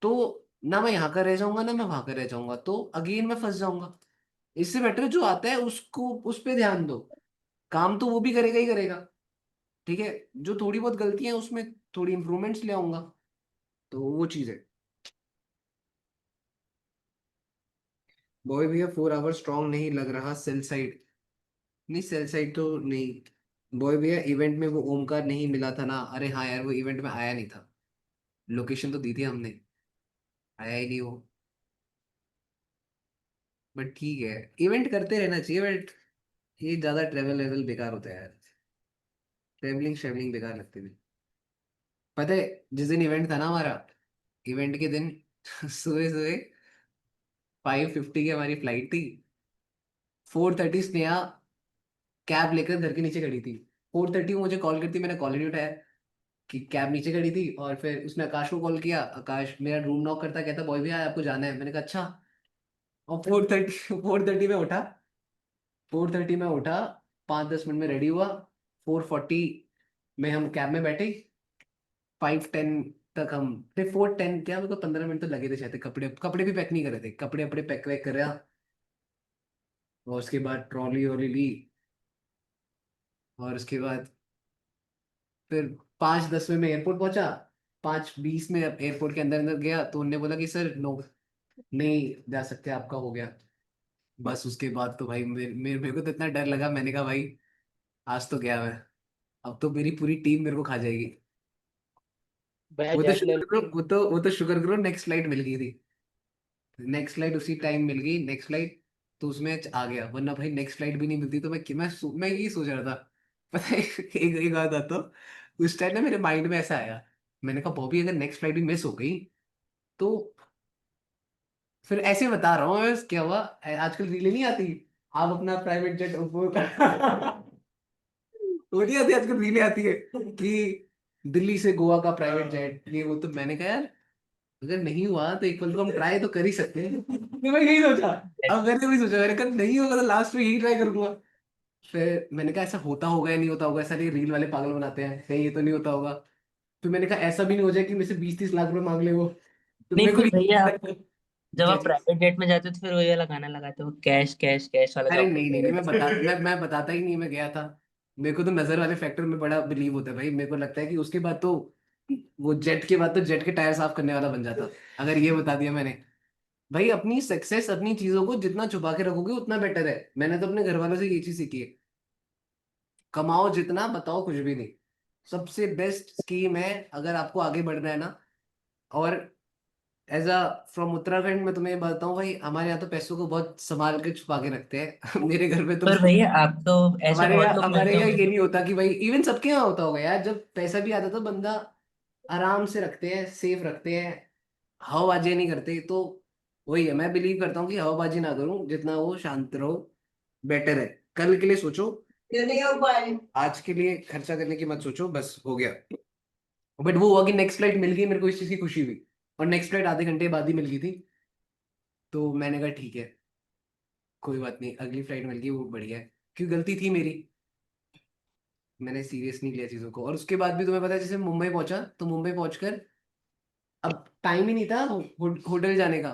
तो ना मैं यहाँ का रह जाऊंगा ना मैं वहां का रह जाऊंगा, तो अगेन मैं फंस जाऊंगा। इससे बेटर जो आता है उसको, उस पे ध्यान दो, काम तो वो भी करेगा ही करेगा, ठीक है। जो थोड़ी बहुत गलतियां हैं उसमें थोड़ी इंप्रूवमेंट्स ले आऊंगा, तो वो चीज है। बॉय भैया 4 आवर स्ट्रांग नहीं लग रहा सेल साइड। नहीं, सेल साइड तो नहीं। बॉय भैया इवेंट में वो ओमकार नहीं मिला था ना, अरे हाँ यार वो इवेंट में आया नहीं था, लोकेशन तो दी थी हमने, आया ही नहीं वो। बट ठीक है, इवेंट करते रहना चाहिए, बट ये ज्यादा ट्रेवल लेवल बेकार होता है यार, ट्रेवलिंग शेवलिंग बेकार लगती है। पता है, जिस दिन इवेंट था ना हमारा, इवेंट के दिन सुबह सुबह 5:50 की हमारी फ्लाइट थी। 4:30 स्नेहा कैब लेकर घर के नीचे खड़ी थी। 4:30 मुझे कॉल करती, मैंने कॉल नहीं उठाया कि कैब नीचे खड़ी थी, और फिर उसने आकाश को कॉल किया, आकाश मेरा रूम नॉक करता, कहता बॉय भैया आपको जाना है, मैंने कहा अच्छा। और 4:30 में उठा, 4:30 में उठा, 5-10 मिनट में रेडी हुआ, 4:40 में हम कैब में बैठे, 5:10 तक हम फिर 4:10 क्या, मेरे को 15 मिनट तो लगे थे शायद, कपड़े कपड़े भी पैक नहीं करे थे, कपड़े अपने पैक वैक कर रहा। और उसके बाद ट्रॉली वॉली ली, और उसके बाद फिर 5:10 में मैं एयरपोर्ट पहुंचा। 5:20 में एयरपोर्ट के अंदर अंदर गया तो उनने बोला कि सर नो, नहीं जा सकते, आपका हो गया। बस उसके बाद तो भाई मेरे को तो इतना डर लगा, मैंने कहा भाई आज तो गया मैं, अब तो मेरी पूरी टीम मेरे को खा जाएगी। भैया जेट ले लो। वो तो शुक्र करो नेक्स्ट फ्लाइट मिल गई थी, नेक्स्ट फ्लाइट उसी टाइम मिल गई, नेक्स्ट फ्लाइट तो उसमें आ गया, वरना भाई नेक्स्ट फ्लाइट भी नहीं मिलती तो मैं यही सोच रहा था। पता है, एक बात आता, उस टाइम ना मेरे माइंड में ऐसा आया, मैंने कहा बॉबी अगर नेक्स्ट फ्लाइट भी मिस हो गई तो, फिर ऐसे बता रहा हूँ मैं, क्या हुआ, आजकल रीलें नहीं आती, आप अपना प्राइवेट जेट वो नहीं आती आजकल, रीलें आती है कि दिल्ली से गोवा का प्राइवेट जेट ये वो, तो मैंने कहा यार अगर नहीं हुआ तो एक पल को हम ट्राई तो कर ही सकते हैं। तो मैं यही सोचा, अब मैंने भी सोचा, मैंने कहा नहीं होगा तो लास्ट में यही ट्राई करूंगा। फिर मैंने कहा ऐसा होता होगा या नहीं होता होगा, ऐसा नहीं रील वाले पागल बनाते हैं, कहीं ये तो नहीं होता होगा। फिर मैंने कहा ऐसा भी नहीं हो जाए कि मेरे से 20-30 लाख रुपए मांग ले वो, तो नहीं मेरे को फिर भी भैया आप जब क्या आप चीज। प्राइवेट जेट में जाते हो तो फिर वही वाला गाना लगाते हो, कैश कैश कैश वाला जो अरे आपको नहीं नहीं नहीं, मैं बताता ही नहीं मैं गया था। मेरे को तो नजर वाले फैक्टर में बड़ा बिलीव होता है भाई, मेरे को लगता है कि उसके बाद तो वो जेट के बाद तो जेट के टायर साफ करने वाला बन जाता, अगर ये बता दिया मैंने। भाई अपनी सक्सेस, अपनी चीजों को जितना छुपा के रखोगे उतना बेटर है। मैंने तो अपने घर वालों से ये चीज सीखी है, कमाओ जितना, बताओ कुछ भी नहीं। सबसे बेस्ट स्कीम है अगर आपको आगे बढ़ना है ना। और एज अ फ्रॉम उत्तराखंड में तुम्हें बताऊं भाई, हमारे यहाँ तो पैसों को बहुत संभाल के छुपा के रखते हैं। मेरे घर में तो पर भैया आप तो ऐसे बहुत लोग हमारे मिलते यहाँ होंगे। ये नहीं होता कि भाई, इवन सबके यहाँ होता होगा यार, जब पैसा भी आता था बंदा आराम से रखते हैं, सेफ रखते हैं, हवाबाजी नहीं करते। तो वही है, मैं बिलीव करता हूँ कि हवाबाजी ना करूं, जितना वो शांत रहो बेटर है। कल के लिए सोचो, आज के लिए खर्चा करने की मत सोचो, बस हो गया। बट वो हुआ कि नेक्स्ट फ्लाइट मिल गई, मेरे को इस चीज की खुशी हुई। और नेक्स्ट फ्लाइट आधे घंटे बाद ही मिल गई थी, तो मैंने कहा ठीक है, कोई बात नहीं, अगली फ्लाइट मिल गई वो बढ़िया है। क्यों, गलती थी मेरी, मैंने सीरियस नहीं लिया चीज़ों को। और उसके बाद भी तुम्हें पता है, जैसे मुंबई पहुंचा तो मुंबई पहुंचकर अब टाइम ही नहीं था होटल जाने का,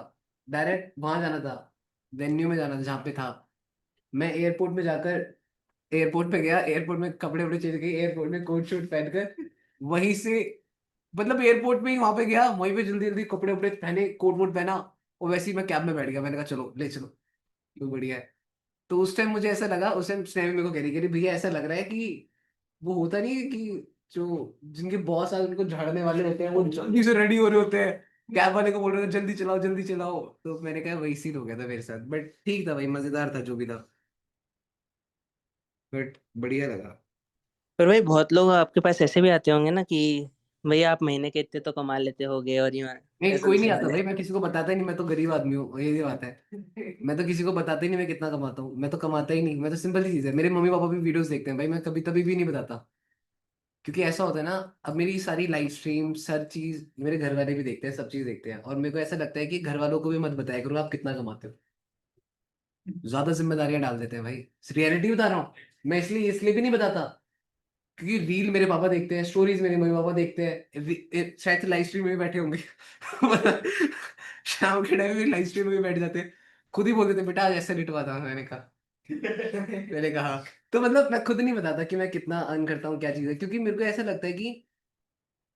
डायरेक्ट वहां जाना था, वेन्यू में जाना था जहाँ पे था। मैं एयरपोर्ट में जाकर, एयरपोर्ट पे गया, एयरपोर्ट में कपड़े वपड़े चेंज किए, एयरपोर्ट में कोट शूट पहनकर वहीं से, मतलब एयरपोर्ट में ही वहां पे गया, वहीं पे जल्दी जल्दी कपड़े वपड़े पहने, कोट वोट पहना, और वैसे ही मैं कैब में बैठ गया। मैंने कहा चलो ले चलो, तो बढ़िया है। तो उस टाइम मुझे ऐसा लगा, उस टाइम स्नेह मेरे को कह रही भैया ऐसा लग रहा है कि वो होता नहीं है कि जो जिनके बॉस आज उनको झाड़ने वाले होते हैं, वो जल्दी से रेडी हो रहे होते हैं, कैब वाले को बोल रहे होते हैं जल्दी चलाओ जल्दी चलाओ। तो मैंने कहा वही सीन हो गया था मेरे साथ, बट ठीक था भाई, मजेदार था जो भी था, बट बढ़िया लगा। पर भाई बहुत लोग आपके पास ऐसे भी आते होंगे ना कि भैया आप महीने के इतने तो कमा लेते होगे और ये नहीं, ऐसा कोई कुछ नहीं आता है? भाई, मैं किसी को बताता ही नहीं, मैं तो गरीब आदमी हूँ, ये बात है। मैं तो किसी को बताता ही नहीं मैं कितना कमाता हूँ, मैं तो कमाता ही नहीं, मैं तो सिंपल सी चीज है, मेरे मम्मी पापा भी वीडियोस देखते हैं भाई, मैं कभी तभी भी नहीं बताता। क्योंकि ऐसा होता है ना, अब मेरी सारी लाइव स्ट्रीम हर चीज मेरे घर वाले भी देखते हैं, सब चीज देखते हैं, और मेरे को ऐसा लगता है कि घर वालों को भी मत बताया करो आप कितना कमाते हो, ज्यादा जिम्मेदारियां डाल देते हैं भाई। रियलिटी बता रहा हूँ, मैं इसलिए इसलिए भी नहीं बताता, क्योंकि रील मेरे पापा देखते हैं, स्टोरीज मेरे मम्मी पापा देखते हैं, शायद लाइव स्ट्रीम में भी बैठे होंगे। शाम के टाइम में लाइव स्ट्रीम में भी बैठ जाते हैं, खुद ही बोल देते हैं बेटा आज ऐसे लिटवा था, मैंने कहा। मैंने कहा, तो मतलब मैं खुद नहीं बताता कि मैं कितना अर्न करता हूँ क्या चीज़ है, क्योंकि मेरे को ऐसा लगता है कि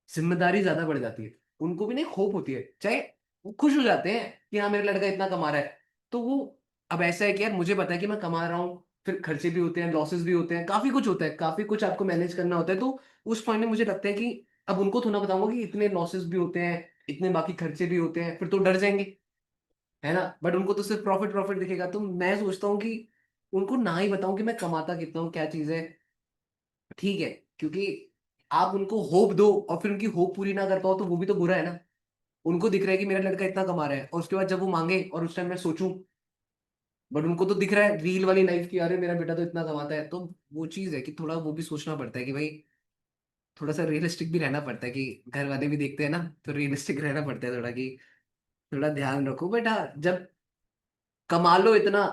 जिम्मेदारी ज्यादा बढ़ जाती है। उनको भी नहीं होप होती है, चाहे वो खुश हो जाते हैं कि हाँ मेरा लड़का इतना कमा रहा है, तो वो, अब ऐसा है कि यार मुझे पता है कि मैं कमा रहा हूँ, फिर खर्चे भी होते हैं, लॉसेस भी होते हैं, काफी कुछ होता है, काफी कुछ आपको मैनेज करना होता है। तो उस पॉइंट में मुझे लगता है कि अब उनको थोड़ा बताऊंगा कि इतने लॉसेस भी होते हैं, इतने बाकी खर्चे भी होते हैं, फिर तो डर जाएंगे, है ना। बट उनको तो सिर्फ प्रॉफिट प्रॉफिट दिखेगा, तो मैं सोचता हूँ कि उनको ना ही बताऊं कि मैं कमाता कितना हूँ क्या चीज है, ठीक है। क्योंकि आप उनको होप दो और फिर उनकी होप पूरी ना कर पाओ, तो वो भी तो बुरा है ना। उनको दिख रहा है कि मेरा लड़का इतना कमा रहा है, और उसके बाद जब वो मांगे और उस टाइम मैं सोचूं, बट उनको तो दिख रहा है रील वाली लाइफ की, अरे मेरा बेटा तो इतना कमाता है। तो वो चीज है कि थोड़ा वो भी सोचना पड़ता है कि भाई थोड़ा सा रियलिस्टिक भी रहना पड़ता है, कि घर वाले भी देखते हैं ना, तो रियलिस्टिक रहना पड़ता है थोड़ा, कि थोड़ा ध्यान रखो बेटा, जब कमा लो इतना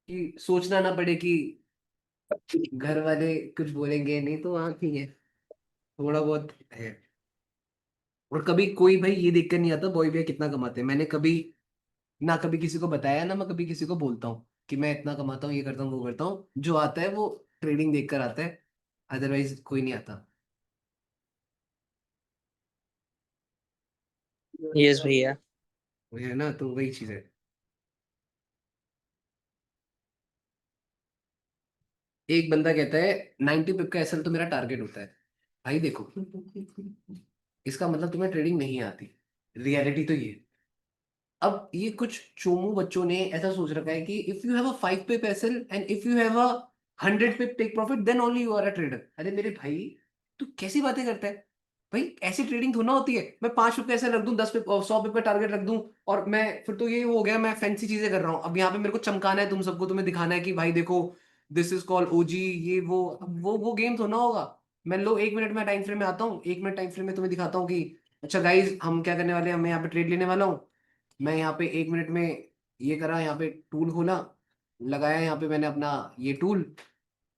कि सोचना ना पड़े कि घर वाले कुछ बोलेंगे नहीं, तो हाँ ठीक है, थोड़ा बहुत है। और कभी कोई भाई ये देख कर नहीं आता बॉय भैया कितना कमाते हैं, मैंने कभी ना कभी किसी को बताया, ना मैं कभी किसी को बोलता हूँ कि मैं इतना कमाता हूँ, ये करता हूँ वो करता हूँ। जो आता है वो ट्रेडिंग देख कर आता है, अदरवाइज कोई नहीं आता। यस भैया। वही है ना, तो वही चीज है। एक बंदा कहता है 90 पिप का एसएल तो मेरा टारगेट होता है। भाई देखो, इसका मतलब तुम्हें ट्रेडिंग नहीं आती, रियलिटी तो ये है। अब ये कुछ चोमू बच्चों ने ऐसा सोच रखा है कि if you have a 5 pip SL and if you have a 100 pip take profit then only you are a trader. अरे मेरे भाई, तू कैसी बातें करता है भाई, ऐसी ट्रेडिंग थोड़ा होती है। मैं 5 पिप का एसएल रख दूं, 10 पिप 100 पिप का टारगेट रख दूं, और मैं फिर तो ये हो गया, मैं फैंसी चीजें कर रहा हूँ। अब यहाँ पे मेरे को चमकाना है तुम सबको, तुम्हें दिखाना है कि भाई देखो दिस इज कॉल्ड ओजी, ये वो। अब वो गेम थोड़ा होगा। मैं लो 1 मिनट में टाइम फ्रेम में आता हूँ, 1 मिनट टाइम फ्रेम में तुम्हें दिखाता हूँ कि अच्छा गाइज हम क्या करने वाले हैं, मैं यहाँ पे ट्रेड लेने वाला हूँ। मैं यहाँ पे 1 मिनट में ये करा, यहाँ पे टूल खोला, लगाया यहाँ पे मैंने अपना ये टूल,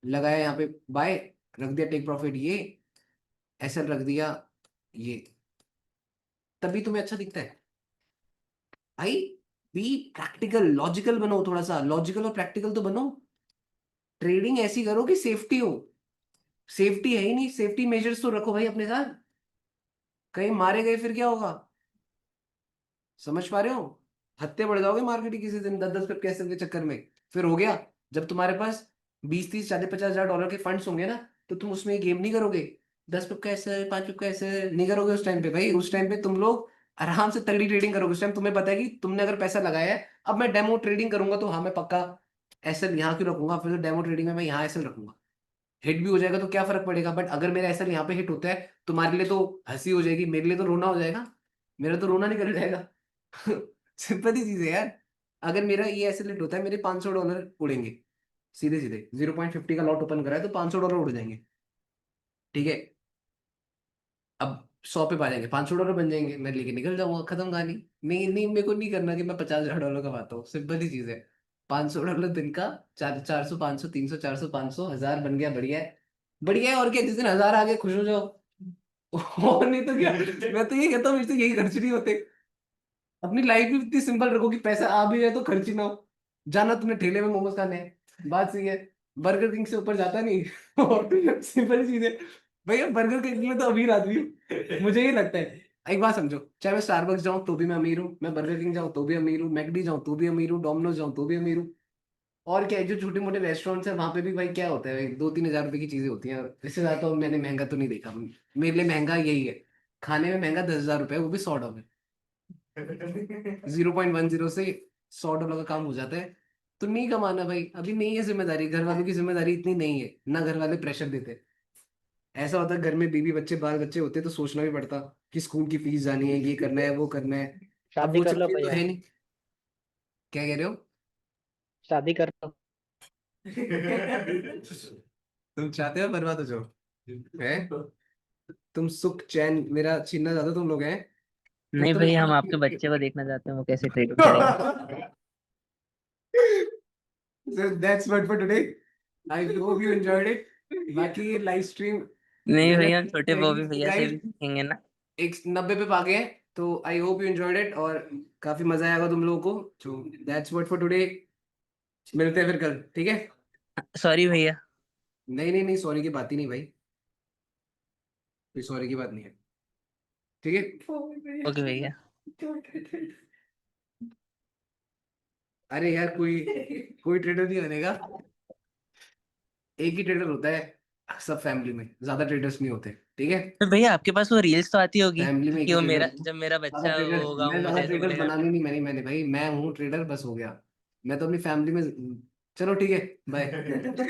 लगाया यहाँ पे बाय, रख दिया टेक प्रॉफिट ये, एसएल रख दिया ये, तभी तुम्हें अच्छा दिखता है भाई। बी प्रैक्टिकल, लॉजिकल बनो, थोड़ा सा लॉजिकल और प्रैक्टिकल तो बनो। ट्रेडिंग ऐसी करो कि सेफ्टी हो। सेफ्टी है ही नहीं, सेफ्टी मेजर्स तो रखो भाई अपने साथ, कहीं मारे गए फिर क्या होगा, समझ पा रहे हो। हत्ते बढ़ जाओगे मार्केट की किसी दिन 10-10 पे कैसे के चक्कर में, फिर हो गया। जब तुम्हारे पास 20-30-40-50 हजार डॉलर के फंड्स होंगे ना, तो तुम उसमें गेम नहीं करोगे, 10 पिप का ऐसे 5 पिप का ऐसे नहीं करोगे उस टाइम पे भाई। उस टाइम पे तुम लोग आराम से तगड़ी ट्रेडिंग करोगे। उस टाइम तुम्हें पता है कि तुमने अगर पैसा लगाया है, अब मैं डेमो ट्रेडिंग करूंगा तो हाँ मैं पक्का एसएल यहाँ क्यों रखूंगा, फिर तो डेमो ट्रेडिंग में मैं यहाँ एसएल रखूंगा, हिट भी हो जाएगा तो क्या फर्क पड़ेगा, बट अगर मेरा ऐसा यहाँ पे हिट होता है तुम्हारे लिए तो हंसी हो जाएगी, मेरे लिए तो रोना हो जाएगा, मेरा तो रोना निकल जाएगा। सिंपल ही चीज है यार। अगर मेरा ये ऐसे हिट होता है मेरे $500 उड़ेंगे सीधे सीधे, 0.50 का लॉट ओपन करा है तो $500 उड़ जाएंगे, ठीक है। अब 100 पे पा जाएंगे, $500 बन जाएंगे, मैं लेके निकल जाऊंगा, खत्म कहानी। नहीं नहीं, मेरे को नहीं करना कि मैं $50,000 कमाता हूँ, सिंपल ही चीज है। $500 दिन का, 400, 500, 300, 400, 500, 1000 बन गया, बढ़िया है। बढ़िया है, और क्या, जिस दिन 1000 आ गए खुश हो जाओ। और नहीं तो क्या। मैं तो ये कहता हूँ, मुझसे यही खर्च नहीं होते। अपनी लाइफ भी इतनी सिंपल रखो कि पैसा आ भी जाए तो खर्च ही ना हो। जाना तुमने ठेले में मोमोज खाने हैं, बात सही है, बर्गर किंग से ऊपर जाता नहीं। और सिंपल चीज है भैया, बर्गर किंग में तो अमीर आदमी हूँ, मुझे ये लगता है। एक बात समझो, चाहे मैं स्टारबक्स जाऊं तो भी मैं अमीर हूँ, मैं बर्गर किंग जाऊं तो भी अमीर हूँ, मैकडी जाऊं तो भी अमीर हूँ, डोमिनोज जाऊं तो भी अमीर हूँ। और क्या है, जो छोटे मोटे रेस्टोरेंट्स है वहां पे भी भाई क्या होता है, 2-3 हज़ार रुपए की चीजें होती हैं, इससे ज्यादा तो मैंने महंगा तो नहीं देखा। मेरे लिए महंगा यही है, खाने में महंगा 10,000 रुपए, वो भी $100। 0.10 से $100 का काम हो जाता है। तो नहीं कमाना भाई, अभी नहीं है जिम्मेदारी, घर वालों की जिम्मेदारी इतनी नहीं है ना, घर वाले प्रेशर देते। ऐसा होता है घर में बीवी बच्चे बाल बच्चे होते तो सोचना भी पड़ता कि स्कूल की फीस जानी है, ये करना है, वो करना है। अब शादी वो कर लो चीजें तो भैया, है नहीं। क्या कह रहे हो? शादी कर लो। तुम चाहते हो बर्बाद हो जाओ, है? तुम सुख चैन मेरा छीनना चाहते हो तुम लोग, हैं? फिर नहीं तो भैया, हम मैं आपके बच्चे को देखना चाहते हैं, वो कैसे ट्रेडिंग करेगा। So that's what for today. I hope you enjoyed it. बाकी ये लाइव स्ट्रीम नहीं मैंने भैया, हम अपनी छोटे रहेगी बॉबी भैया से गाइस, भी सीखेंगे ना। 190 पे पा गए हैं, तो I hope you enjoyed it, और काफी मजा आएगा तुम लोगों को। तो दैट्स व्हाट फॉर टुडे। मिलते हैं फिर कल, ठीक है? सॉरी भैया। नहीं नहीं नहीं, सॉरी की बात ही नहीं भाई, कोई सॉरी की बात नहीं है, ठीक है। ओके भैया। अरे यार, कोई कोई ट्रेडर नहीं बनेगा, एक ही ट्रेडर होता है सब फैमिली में, ज्यादा ट्रेडर्स नहीं होते, ठीक है। तो भैया आपके पास वो रील्स तो आती होगी फैमिली में एक कि ही वो ट्रेडर, मेरा, जब मेरा ज्यादा बच्चा वो ट्रेडर्स, होगा मैं मुझे ज्यादा ऐसे ट्रेडर्स बोलेगा। बनाने नहीं, मैंने भाई, मैं हूँ ट्रेडर, बस हो गया। मैं तो अपनी फैमिली में, चलो ठीक है, बाय।